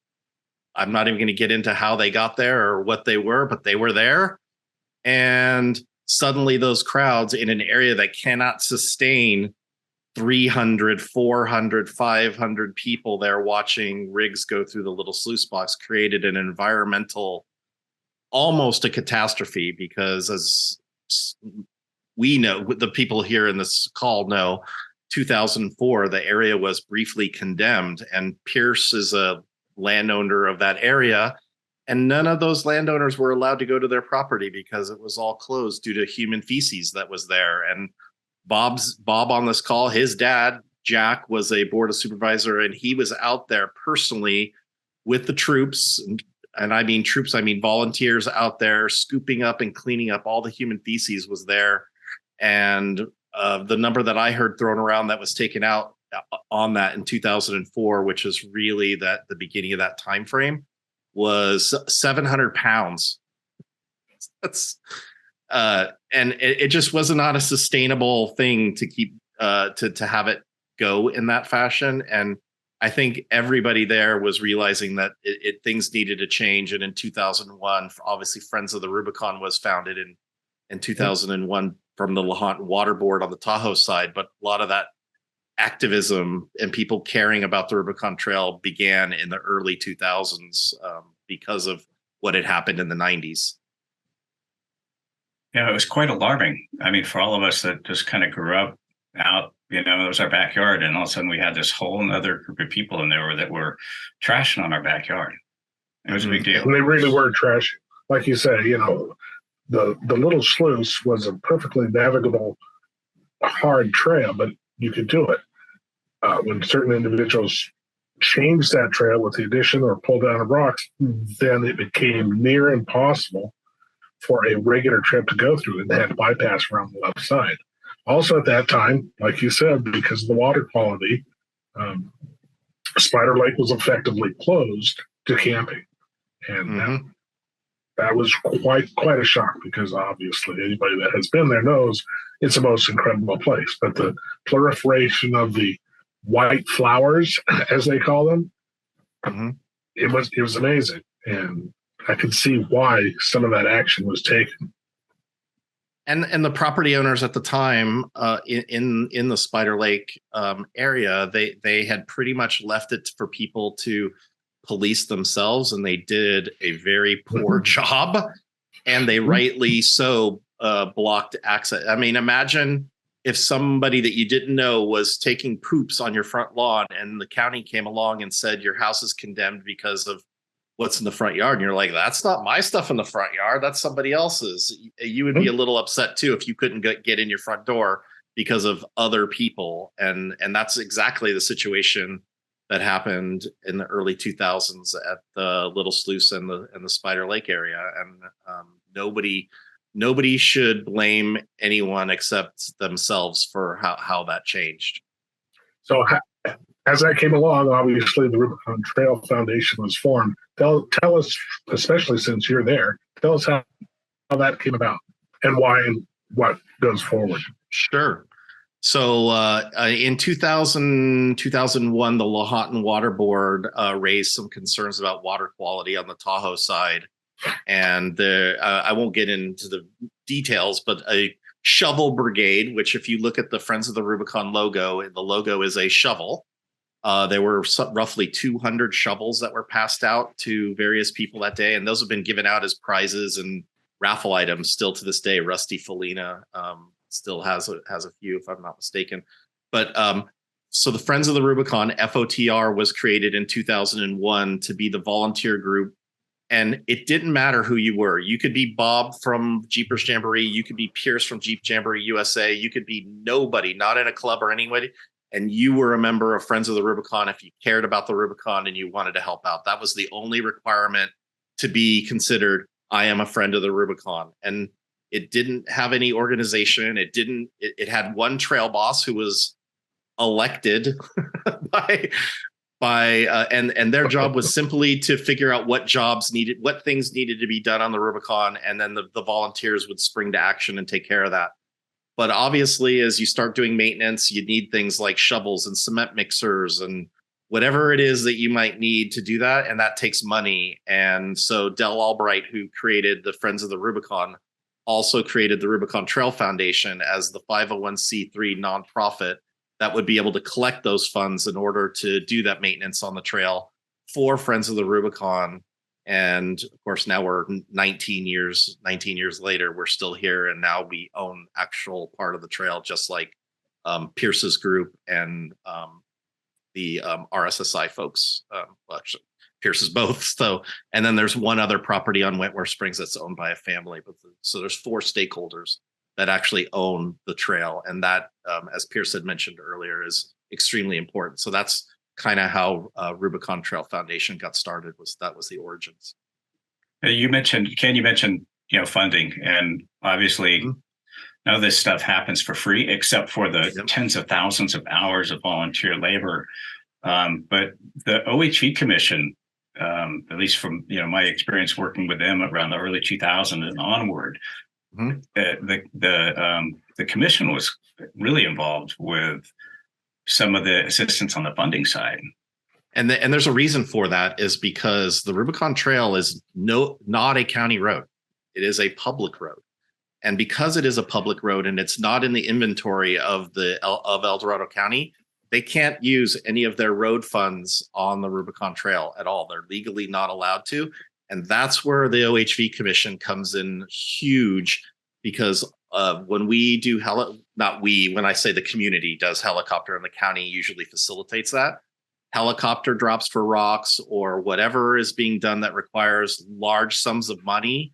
I'm not even going to get into how they got there or what they were, but they were there. And suddenly those crowds in an area that cannot sustain 300, 400, 500 people there watching rigs go through the Little Sluice box created an environmental, almost a catastrophe, because as we know, the people here in this call know, 2004, the area was briefly condemned, and Pearse is a landowner of that area. And none of those landowners were allowed to go to their property because it was all closed due to human feces that was there. And Bob on this call, his dad, Jack, was a board of supervisor, and he was out there personally with the troops. And I mean troops, I mean volunteers out there scooping up and cleaning up all the human feces was there. And the number that I heard thrown around that was taken out on that in 2004, which is really the beginning of that time frame, was 700 pounds. That's and it just was not a sustainable thing to keep to have it go in that fashion. And I think everybody there was realizing that things needed to change. And in 2001, obviously Friends of the Rubicon was founded in 2001 from the Lahontan Water Board on the Tahoe side. But a lot of that activism and people caring about the Rubicon Trail began in the early 2000s because of what had happened in the 90s. Yeah, it was quite alarming. I mean, for all of us that just kind of grew up out, it was our backyard, and all of a sudden we had this whole other group of people in there that were trashing on our backyard. It was a big deal. And they really were trashy. Like you said, the little sluice was a perfectly navigable, hard trail, but you could do it. When certain individuals changed that trail with the addition or pulled down of rocks, then it became near impossible for a regular trip to go through, and they had to bypass around the left side. Also at that time, like you said, because of the water quality, Spider Lake was effectively closed to camping. And that was quite a shock, because obviously anybody that has been there knows it's the most incredible place. But the proliferation of the white flowers, as they call them, it was amazing. And I could see why some of that action was taken. And the property owners at the time in the Spider Lake area, they had pretty much left it for people to police themselves, and they did a very poor job, and they rightly so blocked access. I mean, imagine if somebody that you didn't know was taking poops on your front lawn, and the county came along and said your house is condemned because of what's in the front yard, and you're like, that's not my stuff in the front yard, that's somebody else's. You would be a little upset too if you couldn't get in your front door because of other people. And that's exactly the situation that happened in the early 2000s at the Little Sluice and the Spider Lake area. And nobody should blame anyone except themselves for how that changed. So as that came along, obviously the Rubicon Trail Foundation was formed. Tell us, especially since you're there, tell us how that came about and why and what goes forward. Sure. So in 2001, the Lahontan Water Board raised some concerns about water quality on the Tahoe side. And I won't get into the details, but a shovel brigade, which if you look at the Friends of the Rubicon logo, the logo is a shovel. There were roughly 200 shovels that were passed out to various people that day, and those have been given out as prizes and raffle items still to this day. Rusty Felina still has a few, if I'm not mistaken. But so the Friends of the Rubicon, FOTR, was created in 2001 to be the volunteer group, and it didn't matter who you were. You could be Bob from Jeepers Jamboree, you could be Pearse from Jeep Jamboree USA, you could be nobody, not in a club or anybody. And you were a member of Friends of the Rubicon if you cared about the Rubicon and you wanted to help out. That was the only requirement to be considered, I am a friend of the Rubicon. And it didn't have any organization. It had one trail boss who was elected and their job was simply to figure out what things needed to be done on the Rubicon. And then the volunteers would spring to action and take care of that. But obviously, as you start doing maintenance, you need things like shovels and cement mixers and whatever it is that you might need to do that. And that takes money. And so Del Albright, who created the Friends of the Rubicon, also created the Rubicon Trail Foundation as the 501c3 nonprofit that would be able to collect those funds in order to do that maintenance on the trail for Friends of the Rubicon. And of course, now we're 19 years later, we're still here. And now we own actual part of the trail, just like Pearse's group and the RSSI folks. Well, actually, Pearse's both. So, and then there's one other property on Wentworth Springs that's owned by a family. So there's 4 stakeholders that actually own the trail. And that, as Pearse had mentioned earlier, is extremely important. So that's kind of how Rubicon Trail Foundation got started. That was the origins. You mentioned funding, and obviously none of this stuff happens for free, except for the tens of thousands of hours of volunteer labor. But the OHV Commission, at least from my experience working with them around the early 2000s and onward, the commission was really involved with some of the assistance on the funding side. And there's a reason for that, is because the Rubicon Trail is not a county road. It is a public road. And because it is a public road and it's not in the inventory of El Dorado County, they can't use any of their road funds on the Rubicon Trail at all. They're legally not allowed to. And that's where the OHV Commission comes in huge, because when we do when I say the community does helicopter, and the county usually facilitates that, helicopter drops for rocks or whatever is being done that requires large sums of money,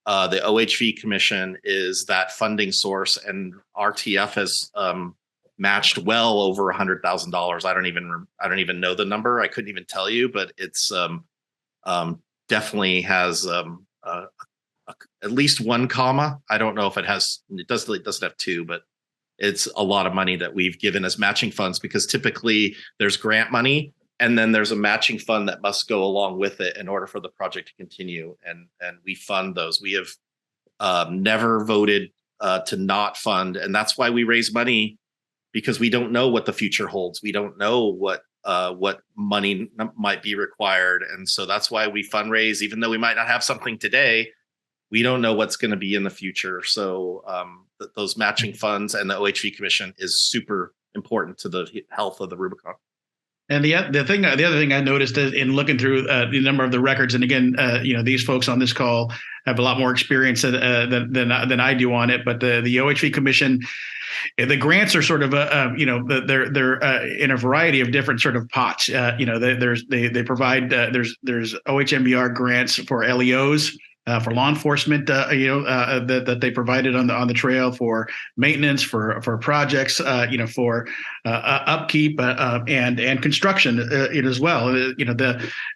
the OHV Commission is that funding source, and RTF has matched well over $100,000. I don't even know the number. I couldn't even tell you, but it's definitely has at least one comma. I don't know if it doesn't have two, but it's a lot of money that we've given as matching funds, because typically there's grant money and then there's a matching fund that must go along with it in order for the project to continue. And we fund those. We have never voted to not fund. And that's why we raise money, because we don't know what the future holds. We don't know what money might be required. And so that's why we fundraise, even though we might not have something today. We don't know what's going to be in the future. So those matching funds and the OHV Commission is super important to the health of the Rubicon. And the other thing I noticed in looking through the number of the records, and again, these folks on this call have a lot more experience than I do on it. But the OHV Commission, the grants are sort of they're in a variety of different sort of pots. They provide there's OHMBR grants for LEOs. For law enforcement, that they provided on the trail, for maintenance, for projects, for upkeep and construction as well.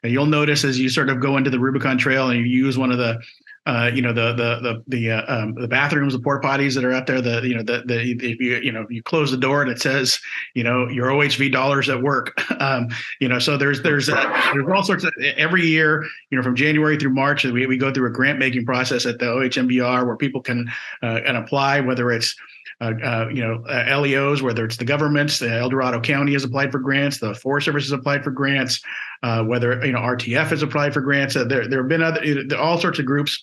You'll notice as you sort of go into the Rubicon Trail and you use one of the the bathrooms, the porta potties that are out there. If you close the door and it says, your OHV dollars at work. So there's all sorts of, every year, from January through March, we go through a grant making process at the OHMBR where people can apply, whether it's LEOs, whether it's the governments. The El Dorado County has applied for grants. The Forest Service has applied for grants. Whether RTF has applied for grants. There have been all sorts of groups.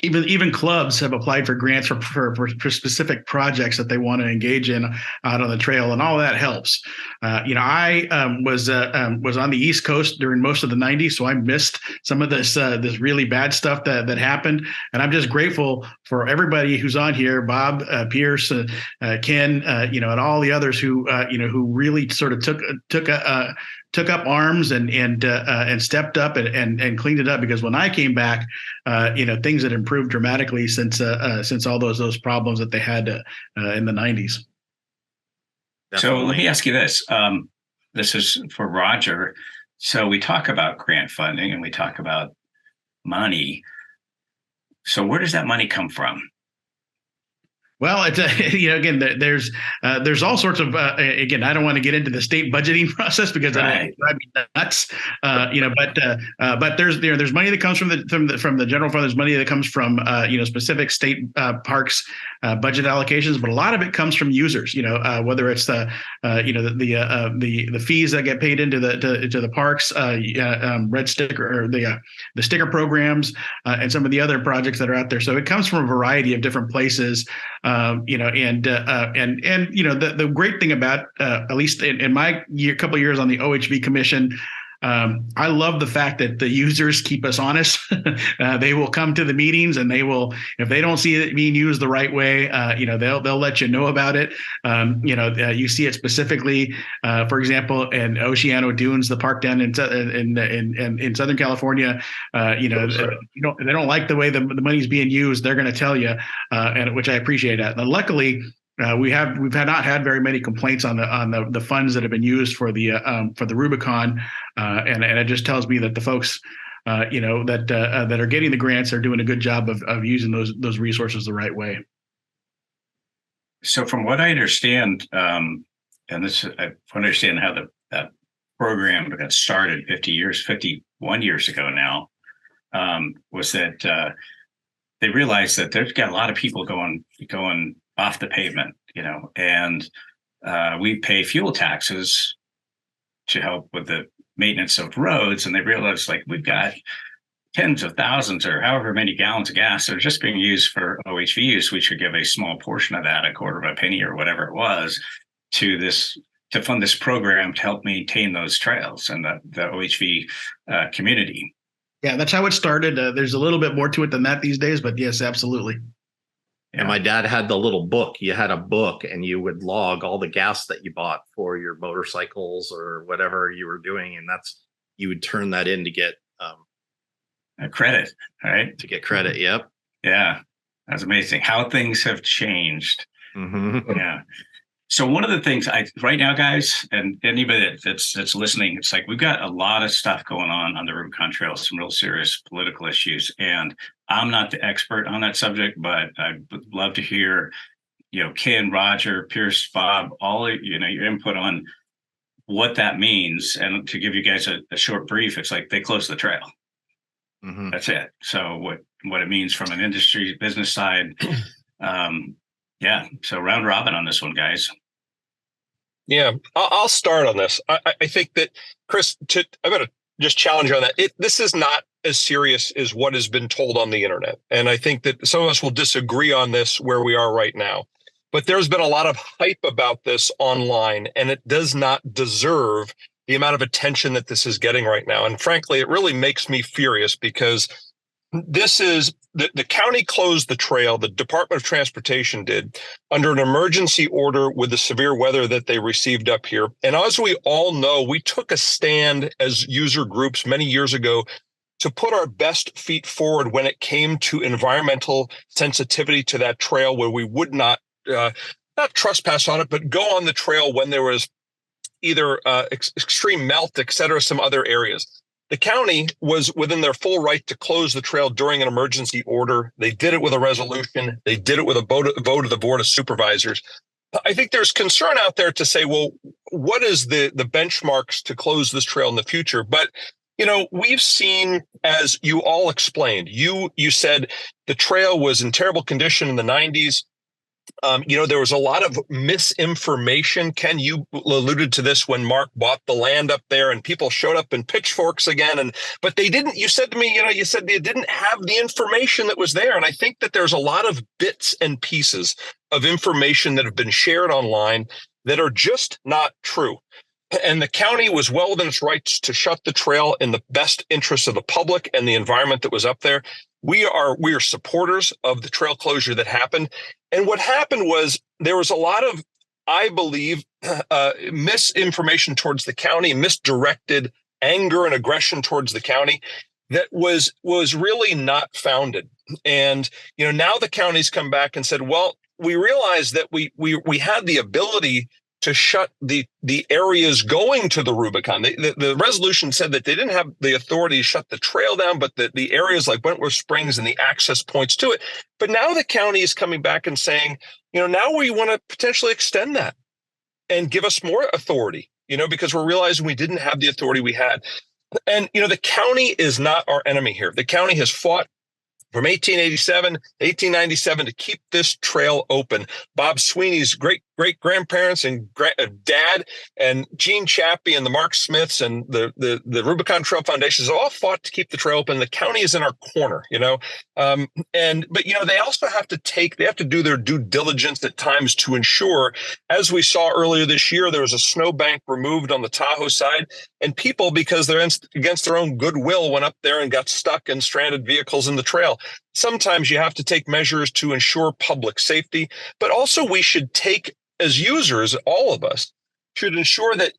Even clubs have applied for grants for specific projects that they want to engage in out on the trail, and all that helps. I was on the East Coast during most of the '90s, so I missed some of this really bad stuff that happened, and I'm just grateful for everybody who's on here, Bob, Pearse, Ken, and all the others who really sort of took up arms and stepped up and cleaned it up, because when I came back, things had improved dramatically since all those problems that they had in the 90s. So let me ask you this. This is for Roger. So we talk about grant funding and we talk about money. So where does that money come from? Well, it's again, there's all sorts of again, I don't want to get into the state budgeting process because that drive me nuts. But there's money that comes from the general fund. There's money that comes from specific state parks budget allocations, but a lot of it comes from users. Whether it's the fees that get paid into the parks, red sticker, or the sticker programs, and some of the other projects that are out there. So it comes from a variety of different places. The great thing about at least in my couple of years on the OHV Commission, I love the fact that the users keep us honest. They will come to the meetings and they will, if they don't see it being used the right way, they'll let you know about it. You see it specifically, for example, in Oceano Dunes, the park down in Southern California. They don't like the way the money's being used. They're going to tell you, and which I appreciate that. And luckily, we've not had very many complaints on the funds that have been used for the Rubicon, and it just tells me that the folks that are getting the grants are doing a good job of using those resources the right way. So from what I understand, and I understand how that program got started 51 years ago now, was that they realized that there's got a lot of people going off the pavement, and we pay fuel taxes to help with the maintenance of roads. And they realized, we've got tens of thousands or however many gallons of gas that are just being used for OHV use. We should give a small portion of that, a quarter of a penny or whatever it was, to fund this program to help maintain those trails and the OHV community. Yeah, that's how it started. There's a little bit more to it than that these days, but yes, absolutely. And my dad had the little book. You had a book and you would log all the gas that you bought for your motorcycles or whatever you were doing. And you would turn that in to get a credit, right? To get credit. Yep. Yeah. That's amazing how things have changed. Mm-hmm. Yeah. So one of the things right now, guys, and anybody that's listening, it's like we've got a lot of stuff going on the Rubicon Trail, some real serious political issues. And I'm not the expert on that subject, but I would love to hear, Ken, Roger, Pearse, Bob, all your input on what that means. And to give you guys a short brief, it's like they closed the trail. Mm-hmm. That's it. So what it means from an industry business side. Yeah. So round robin on this one, guys. Yeah, I'll start on this. I think that, Chris, I'm going to just challenge you on that. This is not as serious as what has been told on the internet. And I think that some of us will disagree on this where we are right now. But there's been a lot of hype about this online, and it does not deserve the amount of attention that this is getting right now. And frankly, it really makes me furious because this is the county closed the trail. The Department of Transportation did under an emergency order with the severe weather that they received up here. And as we all know, we took a stand as user groups many years ago to put our best feet forward when it came to environmental sensitivity to that trail, where we would not trespass on it, but go on the trail when there was either extreme melt, et cetera, some other areas. The county was within their full right to close the trail during an emergency order. They did it with a resolution. They did it with a vote of the Board of Supervisors. I think there's concern out there to say, well, what is the benchmarks to close this trail in the future? But, we've seen, as you all explained, you said the trail was in terrible condition in the 90s. There was a lot of misinformation. Ken, you alluded to this when Mark bought the land up there and people showed up in pitchforks again. But they didn't, you said to me, you said they didn't have the information that was there. And I think that there's a lot of bits and pieces of information that have been shared online that are just not true. And the county was well within its rights to shut the trail in the best interest of the public and the environment that was up there. We are supporters of the trail closure that happened. And what happened was there was a lot of, I believe, misinformation towards the county, misdirected anger and aggression towards the county that was really not founded. And, now the county's come back and said, well, we realized that we had the ability to shut the areas going to the Rubicon. The resolution said that they didn't have the authority to shut the trail down, but the areas like Wentworth Springs and the access points to it. But now the county is coming back and saying, now we want to potentially extend that and give us more authority, because we're realizing we didn't have the authority we had. And, the county is not our enemy here. The county has fought from 1887 to 1897 to keep this trail open. Bob Sweeney's great-grandparents and dad and Gene Chappie and the Mark Smiths and the Rubicon Trail Foundations all fought to keep the trail open. The county is in our corner, but they also have to do their due diligence at times to ensure, as we saw earlier this year, there was a snowbank removed on the Tahoe side, and people, because they're against their own goodwill, went up there and got stuck in stranded vehicles in the trail. Sometimes you have to take measures to ensure public safety, but also we should take, as users, all of us should ensure that,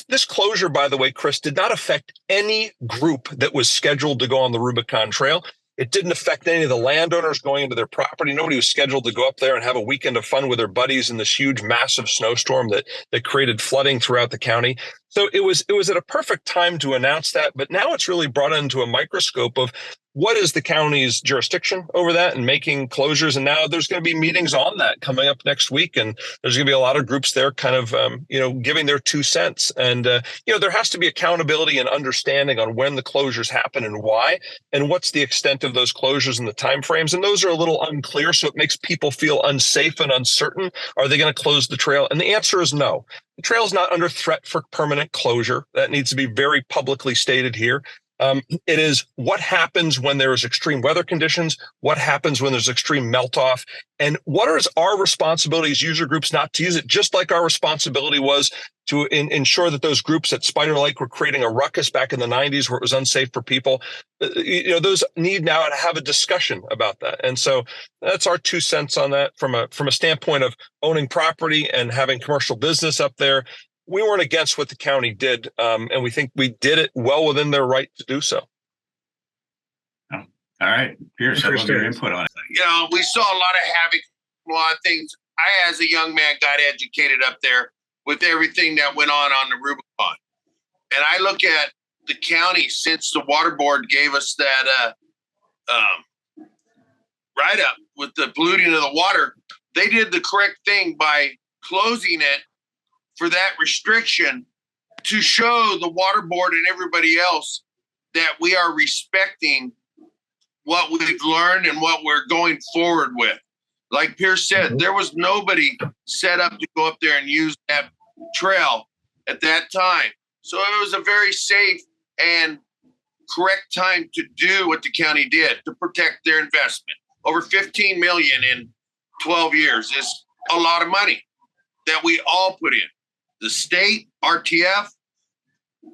this closure, by the way, Chris, did not affect any group that was scheduled to go on the Rubicon Trail. It didn't affect any of the landowners going into their property. Nobody was scheduled to go up there and have a weekend of fun with their buddies in this huge, massive snowstorm that created flooding throughout the county. So it was at a perfect time to announce that. But now it's really brought into a microscope of what is the county's jurisdiction over that and making closures. And now there's going to be meetings on that coming up next week. And there's going to be a lot of groups there kind of, giving their 2 cents. And, there has to be accountability and understanding on when the closures happen and why, and what's the extent of those closures and the timeframes. And those are a little unclear. So it makes people feel unsafe and uncertain. Are they going to close the trail? And the answer is no. The trail is not under threat for permanent closure. That needs to be very publicly stated here. It is what happens when there is extreme weather conditions, what happens when there's extreme melt off, and what is our responsibility as user groups not to use it, just like our responsibility was to ensure that those groups at Spider Lake were creating a ruckus back in the 90s where it was unsafe for people. Those need now to have a discussion about that. And so that's our 2 cents on that from a standpoint of owning property and having commercial business up there. We weren't against what the county did, and we think we did it well within their right to do so. Oh, all right, Pearse, I love your input on it. We saw a lot of havoc, a lot of things. I, as a young man, got educated up there with everything that went on the Rubicon. And I look at the county since the water board gave us that write-up with the polluting of the water. They did the correct thing by closing it for that restriction to show the water board and everybody else that we are respecting what we've learned and what we're going forward with. Like Pearse said, there was nobody set up to go up there and use that trail at that time. So it was a very safe and correct time to do what the county did to protect their investment. Over 15 million in 12 years is a lot of money that we all put in. The state, RTF,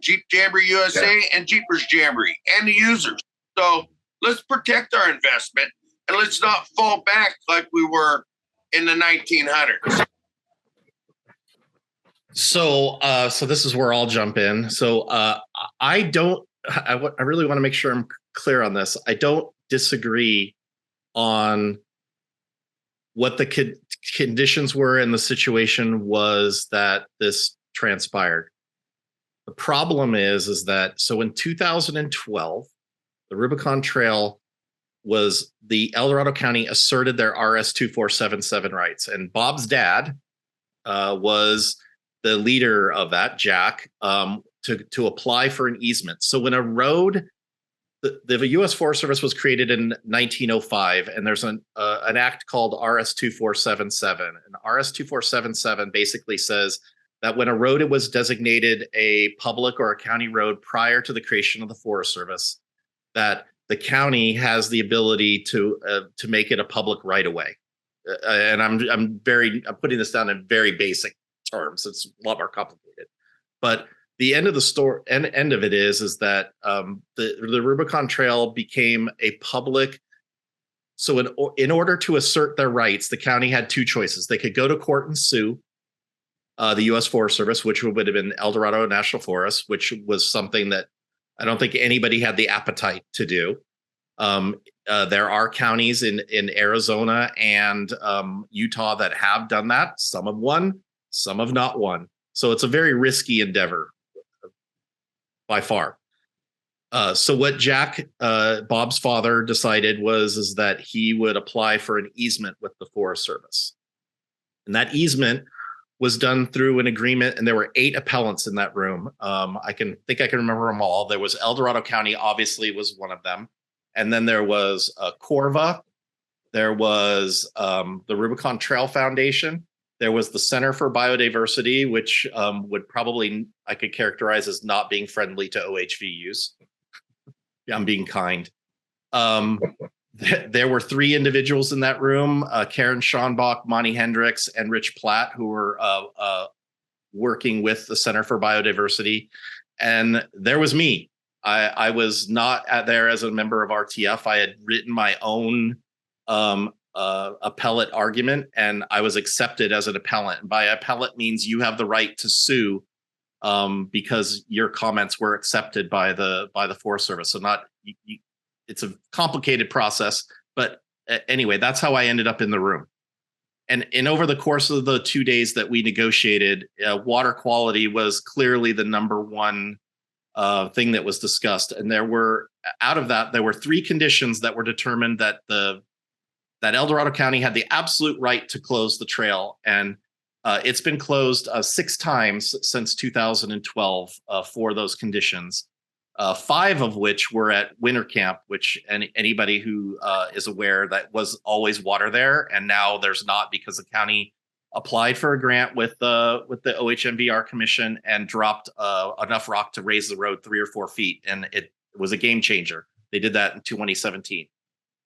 Jeep Jamboree USA, and Jeepers Jamboree, and the users. So let's protect our investment and let's not fall back like we were in the 1900s. So this is where I'll jump in. So I really want to make sure I'm clear on this. I don't disagree on what the conditions were and the situation was that this transpired. The problem is that, so in 2012, the Rubicon Trail was the El Dorado County asserted their RS 2477 rights, and Bob's dad was the leader of that, Jack, to apply for an easement. So when a road, the U.S. Forest Service was created in 1905, and there's an act called RS 2477. And RS 2477 basically says that when a road was designated a public or a county road prior to the creation of the Forest Service, that the county has the ability to make it a public right of way. And I'm putting this down in very basic terms. It's a lot more complicated, but the end of the story, end of it is that the Rubicon Trail became a public. So in order to assert their rights, the county had 2 choices. They could go to court and sue the U.S. Forest Service, which would have been El Dorado National Forest, which was something that I don't think anybody had the appetite to do. There are counties in Arizona and Utah that have done that. Some have won, some have not won. So it's a very risky endeavor by far. So what Jack, Bob's father, decided was that he would apply for an easement with the Forest Service. And that easement was done through an agreement, and there were 8 appellants in that room. I can remember them all. There was El Dorado County, obviously, was one of them. And then there was Corva. There was the Rubicon Trail Foundation. There was the Center for Biodiversity, which I could characterize as not being friendly to OHVUs. I'm being kind. There were 3 individuals in that room, Karen Schonbach, Monty Hendricks, and Rich Platt, who were working with the Center for Biodiversity. And there was me. I was not there as a member of RTF. I had written my own appellate argument, and I was accepted as an appellant. And by appellate means you have the right to sue because your comments were accepted by the Forest Service. So it's a complicated process, but anyway, that's how I ended up in the room. And over the course of the 2 days that we negotiated, water quality was clearly the number one thing that was discussed. And there were 3 conditions that were determined that El Dorado County had the absolute right to close the trail. And it's been closed 6 times since 2012 for those conditions. 5 of which were at winter camp, which anybody who is aware that was always water there, and now there's not because the county applied for a grant with the OHVMR commission and dropped enough rock to raise the road 3 or 4 feet, and It was a game changer. They did that in 2017.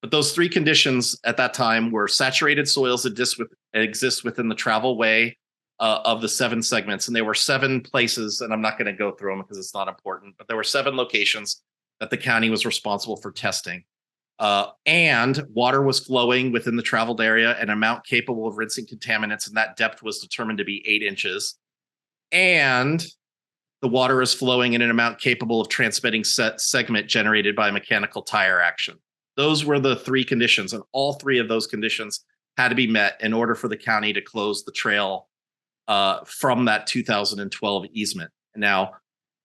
But those three conditions at that time were saturated soils that exist within the travel way of the 7 segments. And there were 7 places, and I'm not going to go through them because it's not important, but there were 7 locations that the county was responsible for testing. And water was flowing within the traveled area, an amount capable of rinsing contaminants, and that depth was determined to be 8 inches. And the water is flowing in an amount capable of transmitting segment generated by mechanical tire action. Those were the 3 conditions, and all 3 of those conditions had to be met in order for the county to close the trail from that 2012 easement. Now,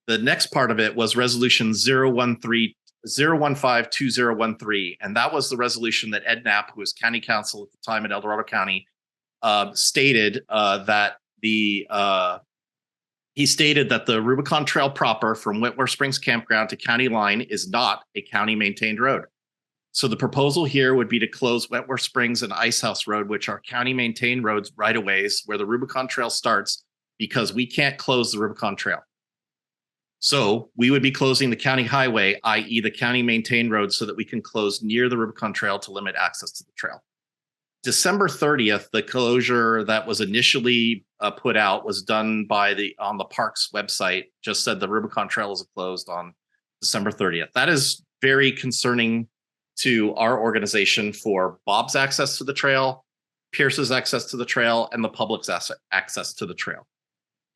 the next part of it was Resolution 0152013, and that was the resolution that Ed Knapp, who was county counsel at the time in El Dorado County, stated that he stated that the Rubicon Trail proper from Wentworth Springs Campground to county line is not a county maintained road. So the proposal here would be to close Wentworth Springs and Icehouse Road, which are county maintained roads right of ways where the Rubicon Trail starts, because we can't close the Rubicon Trail. So we would be closing the county highway, i.e. the county maintained road, so that we can close near the Rubicon Trail to limit access to the trail. December 30th, the closure that was initially put out was done on the parks website, just said the Rubicon Trail is closed on December 30th. That is very concerning to our organization for Bob's access to the trail, Pearse's access to the trail, and the public's access to the trail.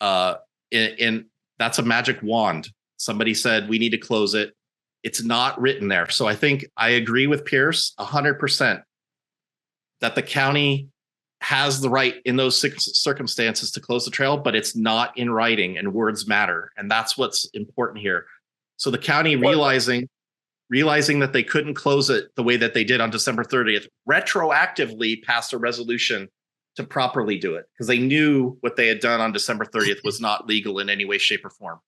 That's a magic wand. Somebody said we need to close it. It's not written there. So I think I agree with Pearse 100% that the county has the right in those circumstances to close the trail, but it's not in writing, and words matter. And that's what's important here. So the county realizing that they couldn't close it the way that they did on December 30th, retroactively passed a resolution to properly do it, because they knew what they had done on December 30th was not legal in any way, shape, or form.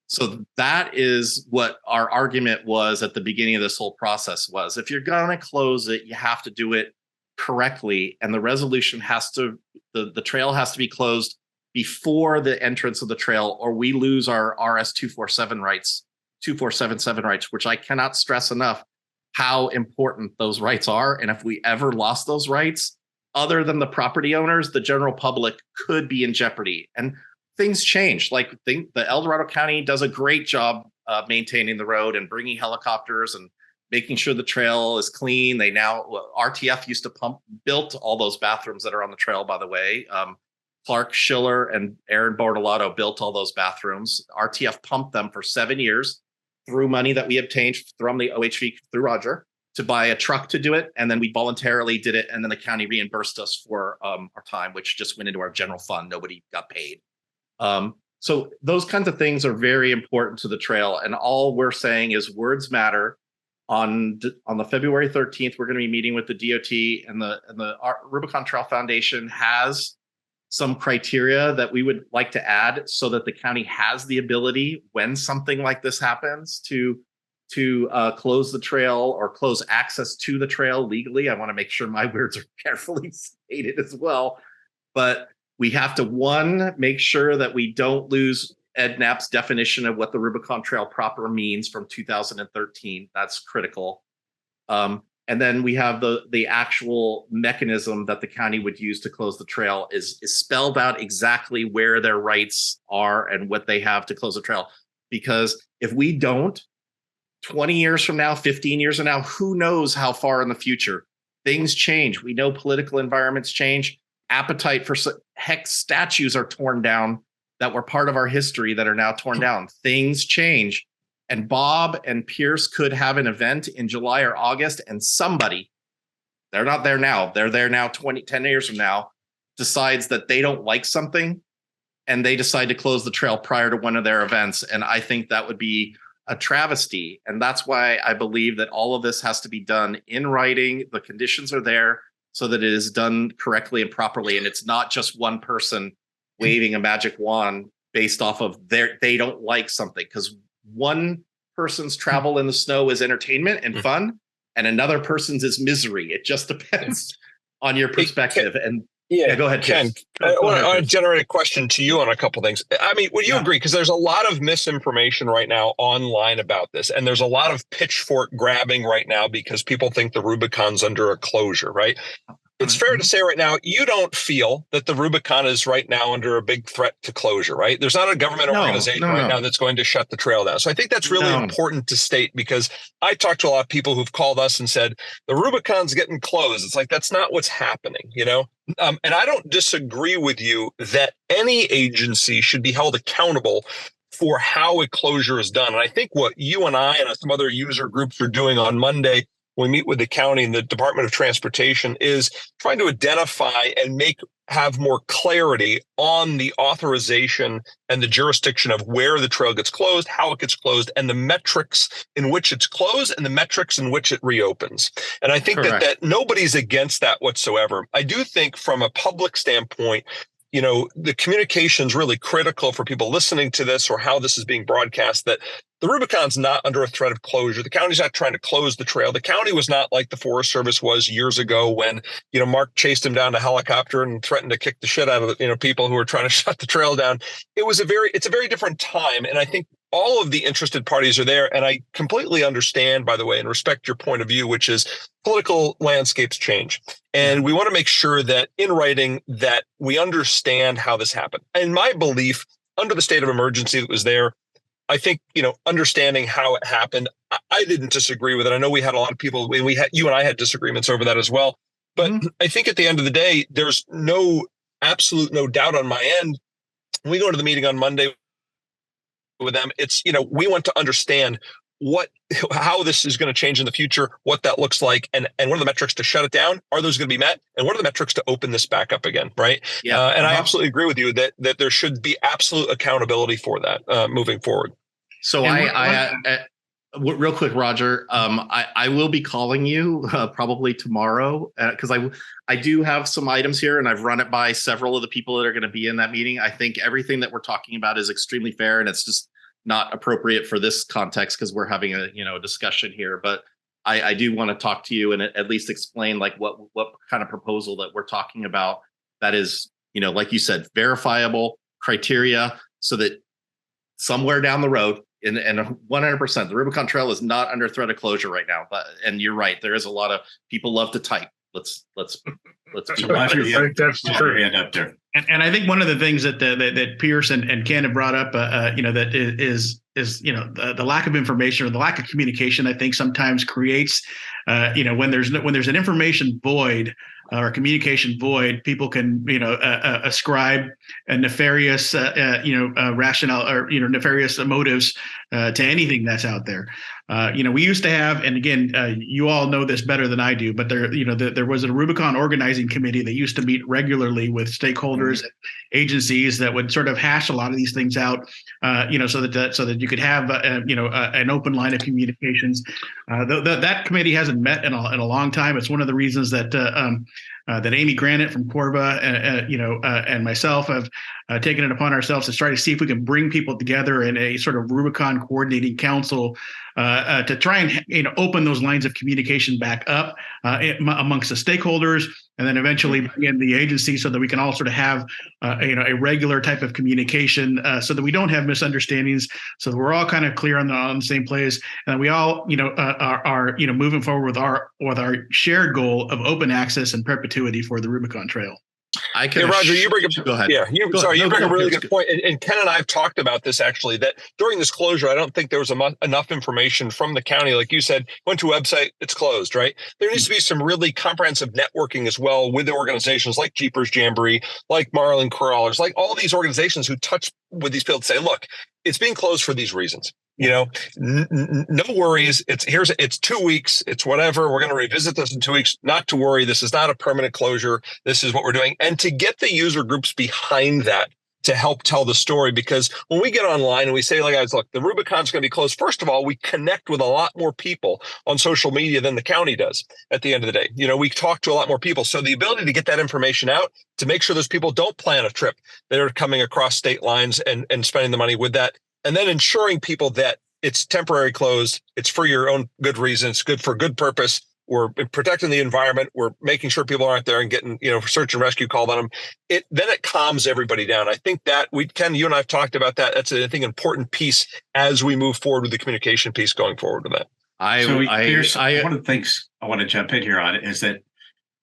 So that is what our argument was at the beginning of this whole process was, if you're going to close it, you have to do it correctly. And the resolution the trail has to be closed before the entrance of the trail, or we lose our RS 2477 rights, which I cannot stress enough how important those rights are. And if we ever lost those rights, other than the property owners, the general public could be in jeopardy. And things change. Like the El Dorado County does a great job maintaining the road and bringing helicopters and making sure the trail is clean. They now, RTF used to built all those bathrooms that are on the trail, by the way. Clark Schiller and Aaron Bortolato built all those bathrooms. RTF pumped them for 7 years through money that we obtained from the OHV through Roger to buy a truck to do it. And then we voluntarily did it. And then the county reimbursed us for our time, which just went into our general fund. Nobody got paid. So those kinds of things are very important to the trail. And all we're saying is words matter. On the February 13th, we're going to be meeting with the DOT, and the Rubicon Trail Foundation has some criteria that we would like to add so that the county has the ability, when something like this happens, to close the trail or close access to the trail legally. I want to make sure my words are carefully stated as well. But we have to, one, make sure that we don't lose Ed Knapp's definition of what the Rubicon Trail proper means from 2013. That's critical. And then we have the actual mechanism that the county would use to close the trail is spelled out exactly where their rights are and what they have to close the trail. Because if we don't, 20 years from now, 15 years from now, who knows how far in the future? Things change. We know political environments change. Appetite for statues are torn down that were part of our history that are now torn down. Things change. And Bob and Pearse could have an event in July or August, and somebody, they're not there now, they're there now 10 years from now, decides that they don't like something, and they decide to close the trail prior to one of their events. And I think that would be a travesty. And that's why I believe that all of this has to be done in writing. The conditions are there so that it is done correctly and properly. And it's not just one person waving a magic wand based off of they don't like something, because one person's travel in the snow is entertainment and fun, and another person's is misery. It just depends on your perspective. And Yeah, go ahead, Ken. I want to generate a question to you on a couple things. I mean, would you agree? Because there's a lot of misinformation right now online about this, and there's a lot of pitchfork grabbing right now because people think the Rubicon's under a closure, right? It's fair to say right now, you don't feel that the Rubicon is right now under a big threat to closure, right? There's not a government organization now that's going to shut the trail down. So I think that's really important to state, because I talked to a lot of people who've called us and said, the Rubicon's getting closed. It's like, that's not what's happening, you know? And I don't disagree with you that any agency should be held accountable for how a closure is done. And I think what you and I and some other user groups are doing on Monday, we meet with the county and the Department of Transportation, is trying to identify and have more clarity on the authorization and the jurisdiction of where the trail gets closed, how it gets closed, and the metrics in which it's closed and the metrics in which it reopens. And I think that nobody's against that whatsoever. I do think from a public standpoint, you know, the communication is really critical for people listening to this or how this is being broadcast, that the Rubicon's not under a threat of closure. The county's not trying to close the trail. The county was not like the Forest Service was years ago when, you know, Mark chased him down to helicopter and threatened to kick the shit out of, you know, people who were trying to shut the trail down. It's a very different time. And I think all of the interested parties are there. And I completely understand, by the way, and respect your point of view, which is political landscapes change. And we want to make sure that in writing that we understand how this happened. And my belief, under the state of emergency that was there, I think, you know, understanding how it happened, I didn't disagree with it. I know we had a lot of people, you and I had disagreements over that as well. But I think at the end of the day, there's no doubt on my end. When we go to the meeting on Monday with them, it's, you know, we want to understand how this is going to change in the future, what that looks like, and what are the metrics to shut it down? Are those going to be met? And what are the metrics to open this back up again? Right. Yeah. And I absolutely agree with you that there should be absolute accountability for that moving forward. So real quick, Roger, I will be calling you probably tomorrow because I do have some items here and I've run it by several of the people that are going to be in that meeting. I think everything that we're talking about is extremely fair, and it's just not appropriate for this context because we're having a discussion here. But I do want to talk to you and at least explain like what kind of proposal that we're talking about that is, you know, like you said, verifiable criteria, so that somewhere down the road, and 100%, the Rubicon Trail is not under threat of closure right now. But and you're right, there is a lot of people love to type. Let's be I think that's the truth. And I think one of the things that Pearse and Ken have brought up, that is the lack of information or the lack of communication. I think sometimes creates, when there's an information void or a communication void, people can ascribe a nefarious rationale or nefarious motives to anything that's out there. We used to have, and again, you all know this better than I do, but there was a Rubicon organizing committee that used to meet regularly with stakeholders and agencies that would sort of hash a lot of these things out, so that you could have an open line of communications. That committee hasn't met in a long time. It's one of the reasons that Amy Granite from Corva, and myself have taken it upon ourselves to try to see if we can bring people together in a sort of Rubicon coordinating council to try and open those lines of communication back up amongst the stakeholders, and then eventually bring in the agency so that we can all sort of have a regular type of communication, so that we don't have misunderstandings, so that we're all kind of clear on the same place, and we all are moving forward with our shared goal of open access and perpetuity for the Rubicon Trail. Roger, you bring up. Go ahead. Yeah, you bring a really good point. And Ken and I have talked about this actually. That during this closure, I don't think there was enough information from the county. Like you said, went to a website, it's closed. Right. There needs to be some really comprehensive networking as well with the organizations like Jeepers Jamboree, like Marlin Crawlers, like all these organizations who touch with these people to say, look, it's being closed for these reasons. No worries. It's 2 weeks. It's whatever. We're going to revisit this in 2 weeks. Not to worry. This is not a permanent closure. This is what we're doing. And to get the user groups behind that to help tell the story, because when we get online and we say, like, guys, look, the Rubicon's going to be closed. First of all, we connect with a lot more people on social media than the county does at the end of the day. We talk to a lot more people. So the ability to get that information out to make sure those people don't plan a trip that are coming across state lines and spending the money with that. And then ensuring people that it's temporary closed, it's for your own good reason, it's good for good purpose, we're protecting the environment, we're making sure people aren't there and getting, search and rescue called on them. Then it calms everybody down. I think that Ken, you and I have talked about that. That's I think important piece as we move forward with the communication piece going forward with that. Pearse, one of the things I want to jump in here on is that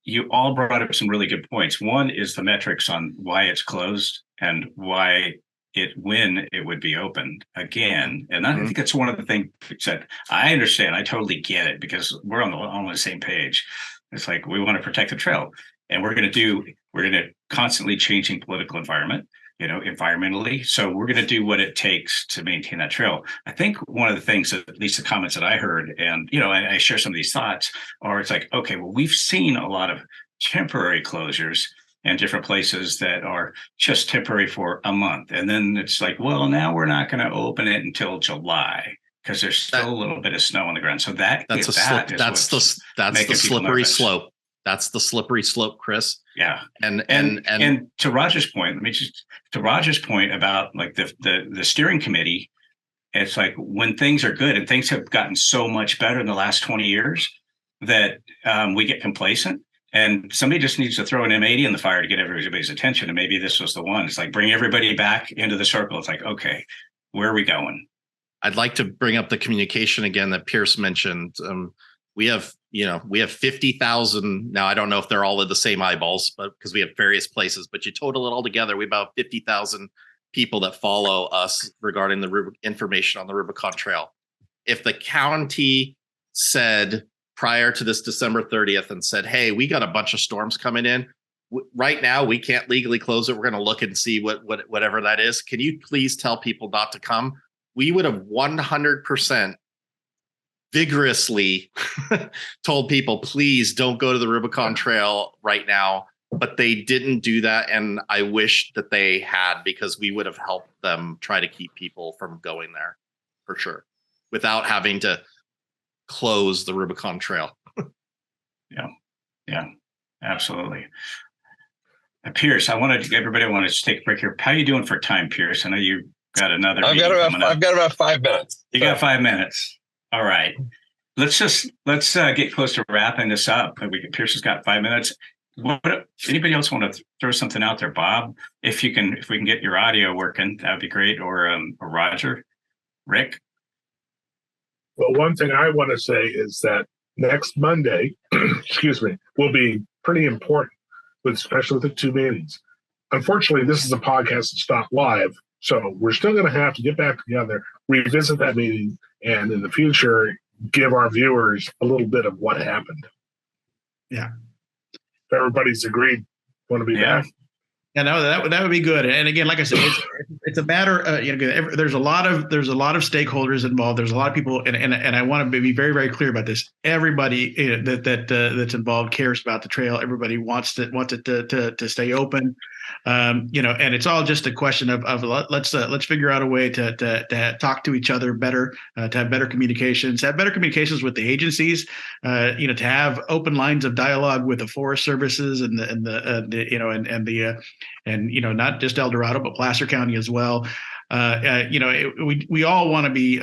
you all brought up some really good points. One is the metrics on why it's closed and when it would be opened again. And I think that's one of the things that I understand. I totally get it because we're on the same page. It's like we want to protect the trail, and we're going to constantly changing political environment, environmentally. So we're going to do what it takes to maintain that trail. I think one of the things, at least the comments that I heard, and I share some of these thoughts, are it's like, okay, well, we've seen a lot of temporary closures and different places that are just temporary for a month. And then it's like, well, now we're not going to open it until July because there's still a little bit of snow on the ground. So that's the slippery slope. That's the slippery slope, Chris. Yeah. And to Roger's point, to Roger's point about like the steering committee, it's like when things are good and things have gotten so much better in the last 20 years that we get complacent. And somebody just needs to throw an M80 in the fire to get everybody's attention. And maybe this was the one. It's like bring everybody back into the circle. It's like, okay, where are we going? I'd like to bring up the communication again that Pearse mentioned. We have 50,000 now. I don't know if they're all in the same eyeballs, but because we have various places, but you total it all together, we have about 50,000 people that follow us regarding the information on the Rubicon Trail. If the county said prior to this December 30th and said, hey, we got a bunch of storms coming in. Right now, we can't legally close it. We're going to look and see whatever that is. Can you please tell people not to come? We would have 100% vigorously told people, please don't go to the Rubicon Trail right now. But they didn't do that. And I wish that they had, because we would have helped them try to keep people from going there for sure, without having to close the Rubicon Trail. Yeah, absolutely. Pearse, everybody wanted to take a break here. How are you doing for time, Pearse? I know you got another. I've got about 5 minutes. You got 5 minutes. All right. Let's get close to wrapping this up. Pearse has got 5 minutes. Anybody else want to throw something out there, Bob? If we can get your audio working, that would be great. Or Roger, Rick. Well, one thing I want to say is that next Monday, will be pretty important, especially with the two meetings. Unfortunately, this is a podcast that's not live, so we're still going to have to get back together, revisit that meeting, and in the future, give our viewers a little bit of what happened. Yeah. If everybody's agreed, want to be back. Yeah, no, that would be good. And again, like I said, it's a matter. There's a lot of stakeholders involved. There's a lot of people, and I want to be very, very clear about this. Everybody that's involved cares about the trail. Everybody wants it to stay open. And it's all just a question of let's figure out a way to talk to each other better, to have better communications, with the agencies, to have open lines of dialogue with the Forest Services and not just El Dorado, but Placer County as well. We all want to be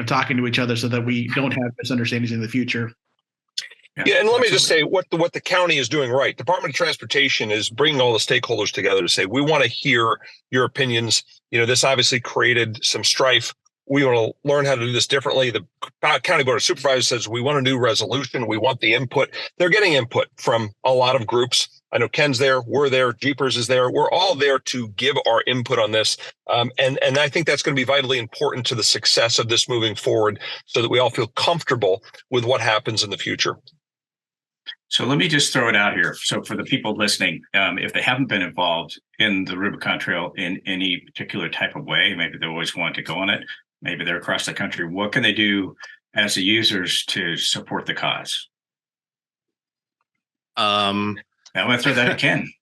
talking to each other so that we don't have misunderstandings in the future. Yeah, and let me just say what the county is doing right. Department of Transportation is bringing all the stakeholders together to say, we want to hear your opinions. This obviously created some strife. We want to learn how to do this differently. The County Board of Supervisors says we want a new resolution. We want the input. They're getting input from a lot of groups. I know Ken's there. We're there. Jeepers is there. We're all there to give our input on this. And I think that's going to be vitally important to the success of this moving forward so that we all feel comfortable with what happens in the future. So let me just throw it out here. So for the people listening, if they haven't been involved in the Rubicon Trail in any particular type of way, maybe they always want to go on it, maybe they're across the country, what can they do as the users to support the cause? I'm going to throw that at Ken.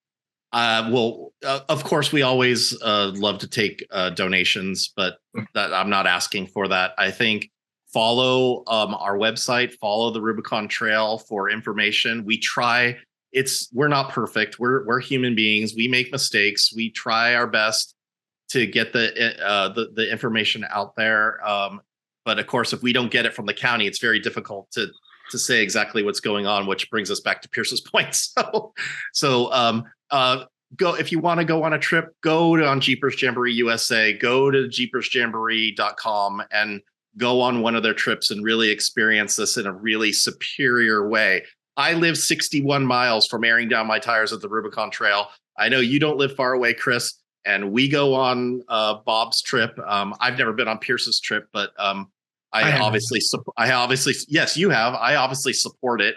Of course, we always love to take donations, but I'm not asking for that. I think follow our website, follow the Rubicon Trail for information. We're not perfect. We're human beings. We make mistakes. We try our best to get the information out there. But of course, if we don't get it from the county, it's very difficult to say exactly what's going on, which brings us back to Pearse's point. Go if you want to go on a trip, go on Jeepers Jamboree USA, go to jeepersjamboree.com and go on one of their trips and really experience this in a really superior way. I live 61 miles from airing down my tires at the Rubicon Trail. I know you don't live far away, Chris, and we go on Bob's trip. I've never been on Pearse's trip, but I obviously, yes, you have. I obviously support it.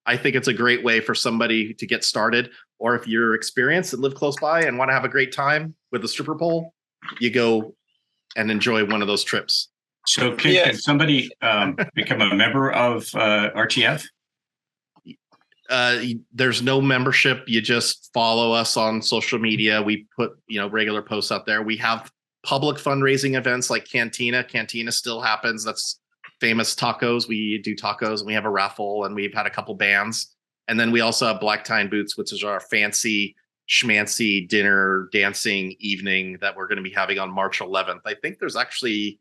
I think it's a great way for somebody to get started. Or if you're experienced and live close by and want to have a great time with a stripper pole, you go and enjoy one of those trips. So can somebody become a member of RTF? There's no membership. You just follow us on social media. We put, regular posts out there. We have public fundraising events like Cantina. Cantina still happens. That's famous tacos. We do tacos and we have a raffle and we've had a couple bands. And then we also have Black Tie and Boots, which is our fancy schmancy dinner dancing evening that we're going to be having on March 11th. I think there's actually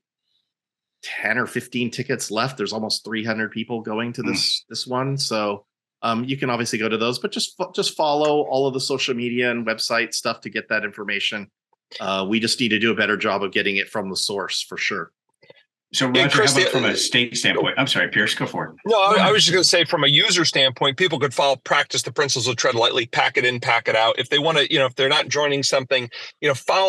10 or 15 tickets left. There's almost 300 people going to this one. So you can obviously go to those, but just follow all of the social media and website stuff to get that information. We just need to do a better job of getting it from the source for sure. So Roger, Chris, how about from a state standpoint? I'm sorry, Pearse, go for it. No, I was just going to say from a user standpoint, people could practice the principles of tread lightly, pack it in, pack it out. If they want to, if they're not joining something,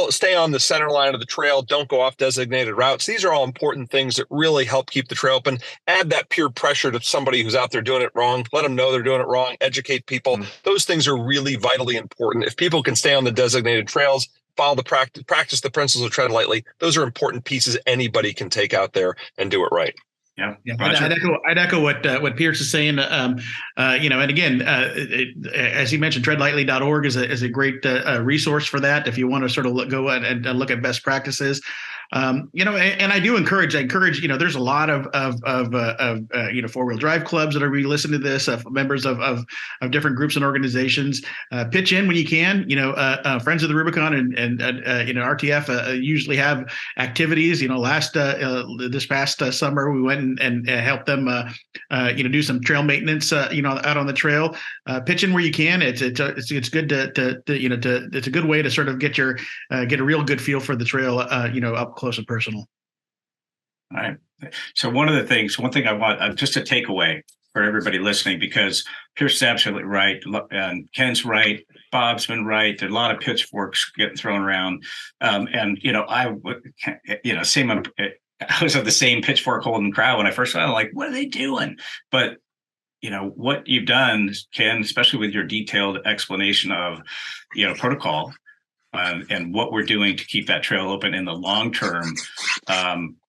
stay on the center line of the trail. Don't go off designated routes. These are all important things that really help keep the trail open. Add that peer pressure to somebody who's out there doing it wrong. Let them know they're doing it wrong. Educate people. Those things are really vitally important. If people can stay on the designated trails, follow the practice the principles of tread lightly. Those are important pieces anybody can take out there and do it right. Yeah. I'd echo what Pearse is saying. And again, as he mentioned, treadlightly.org is a great resource for that. If you want to sort of go and look at best practices. And I encourage, there's a lot of four-wheel drive clubs that are listening to this, members of different groups and organizations. Pitch in when you can. Friends of the Rubicon and RTF usually have activities. This past summer we went and helped them do some trail maintenance out on the trail. Pitch in where you can. It's good to it's a good way to sort of get a real good feel for the trail up close and personal. All right. So one thing I want just to take away for everybody listening, because Pearse is absolutely right, and Ken's right, Bob's been right. There's a lot of pitchforks getting thrown around, I was of the same pitchfork holding crowd when I first saw it. Like, what are they doing? But what you've done, Ken, especially with your detailed explanation of protocol. And what we're doing to keep that trail open in the long term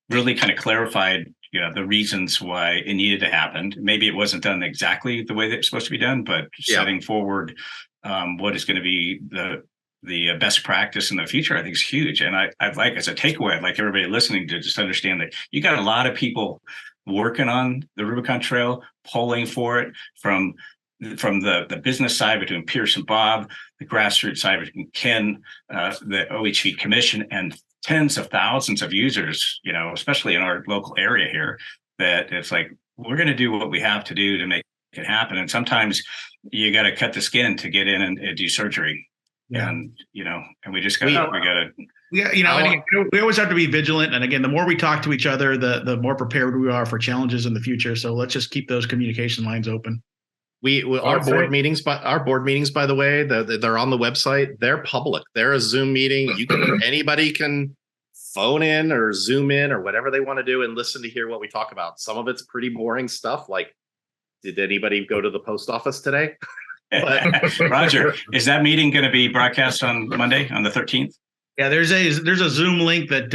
really kind of clarified, the reasons why it needed to happen. Maybe it wasn't done exactly the way that it's supposed to be done, but setting forward what is going to be the best practice in the future, I think is huge. And I'd like, as a takeaway, I'd like everybody listening to just understand that you got a lot of people working on the Rubicon Trail, polling for it from the business side between Pearse and Bob, the grassroots side between Ken, the OHV Commission, and tens of thousands of users, especially in our local area here, that it's like, we're going to do what we have to do to make it happen. And sometimes you got to cut the skin to get in and do surgery. Yeah. And, and we just got to. Yeah, we always have to be vigilant. And again, the more we talk to each other, the more prepared we are for challenges in the future. So let's just keep those communication lines open. Our board meetings, by the way, they're on the website. They're public. They're a Zoom meeting. Anybody can phone in or Zoom in or whatever they want to do and listen to hear what we talk about. Some of it's pretty boring stuff. Like, did anybody go to the post office today? Roger, is that meeting going to be broadcast on Monday, on the 13th? Yeah, there's a Zoom link that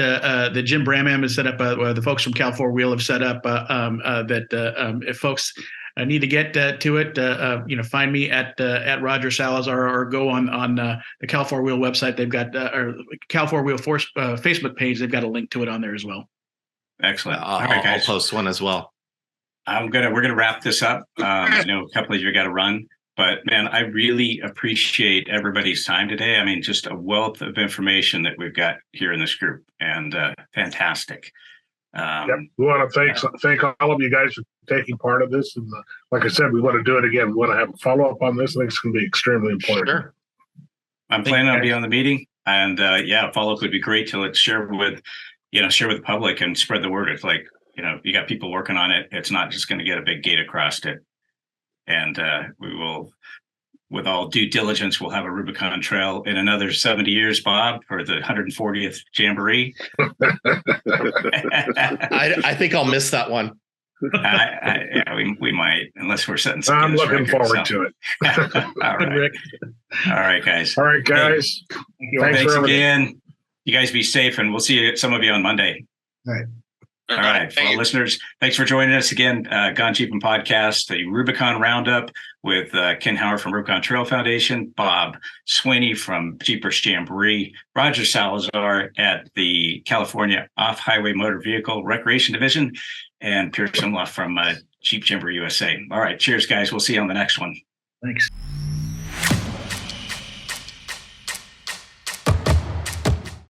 Jim Bramham has set up. The folks from Cal 4 Wheel have set up if folks need to get to it, find me at Roger Salazar or go on the Cal 4 Wheel website. They've got or Cal 4 Wheel Facebook page. They've got a link to it on there as well. Excellent. All right, guys. I'll post one as well. We're gonna wrap this up. I know a couple of you got to run. But man, I really appreciate everybody's time today. I mean, just a wealth of information that we've got here in this group, and fantastic. Yep. We want to thank all of you guys for taking part of this. And like I said, we want to do it again. We want to have a follow-up on this. I think it's going to be extremely important. Sure. I'm planning on being on the meeting, and follow-up would be great to share with the public and spread the word. It's like, you got people working on it. It's not just going to get a big gate across it. And we will, with all due diligence, we'll have a Rubicon Trail in another 70 years, Bob, for the 140th Jamboree. I think I'll miss that one. We might, unless we're setting some. I'm looking forward to it. All right. All right, guys. All right, guys. Hey, thanks again. You guys be safe, and we'll see some of you on Monday. All right. All right. For listeners, thanks for joining us again. Gone-GPN podcast, the Rubicon Roundup with Ken Howard from Rubicon Trail Foundation, Bob Sweeney from Jeepers Jamboree, Roger Salazar at the California Off-Highway Motor Vehicle Recreation Division, and Pearse Umlauf from Jeep Jamboree USA. All right. Cheers, guys. We'll see you on the next one. Thanks.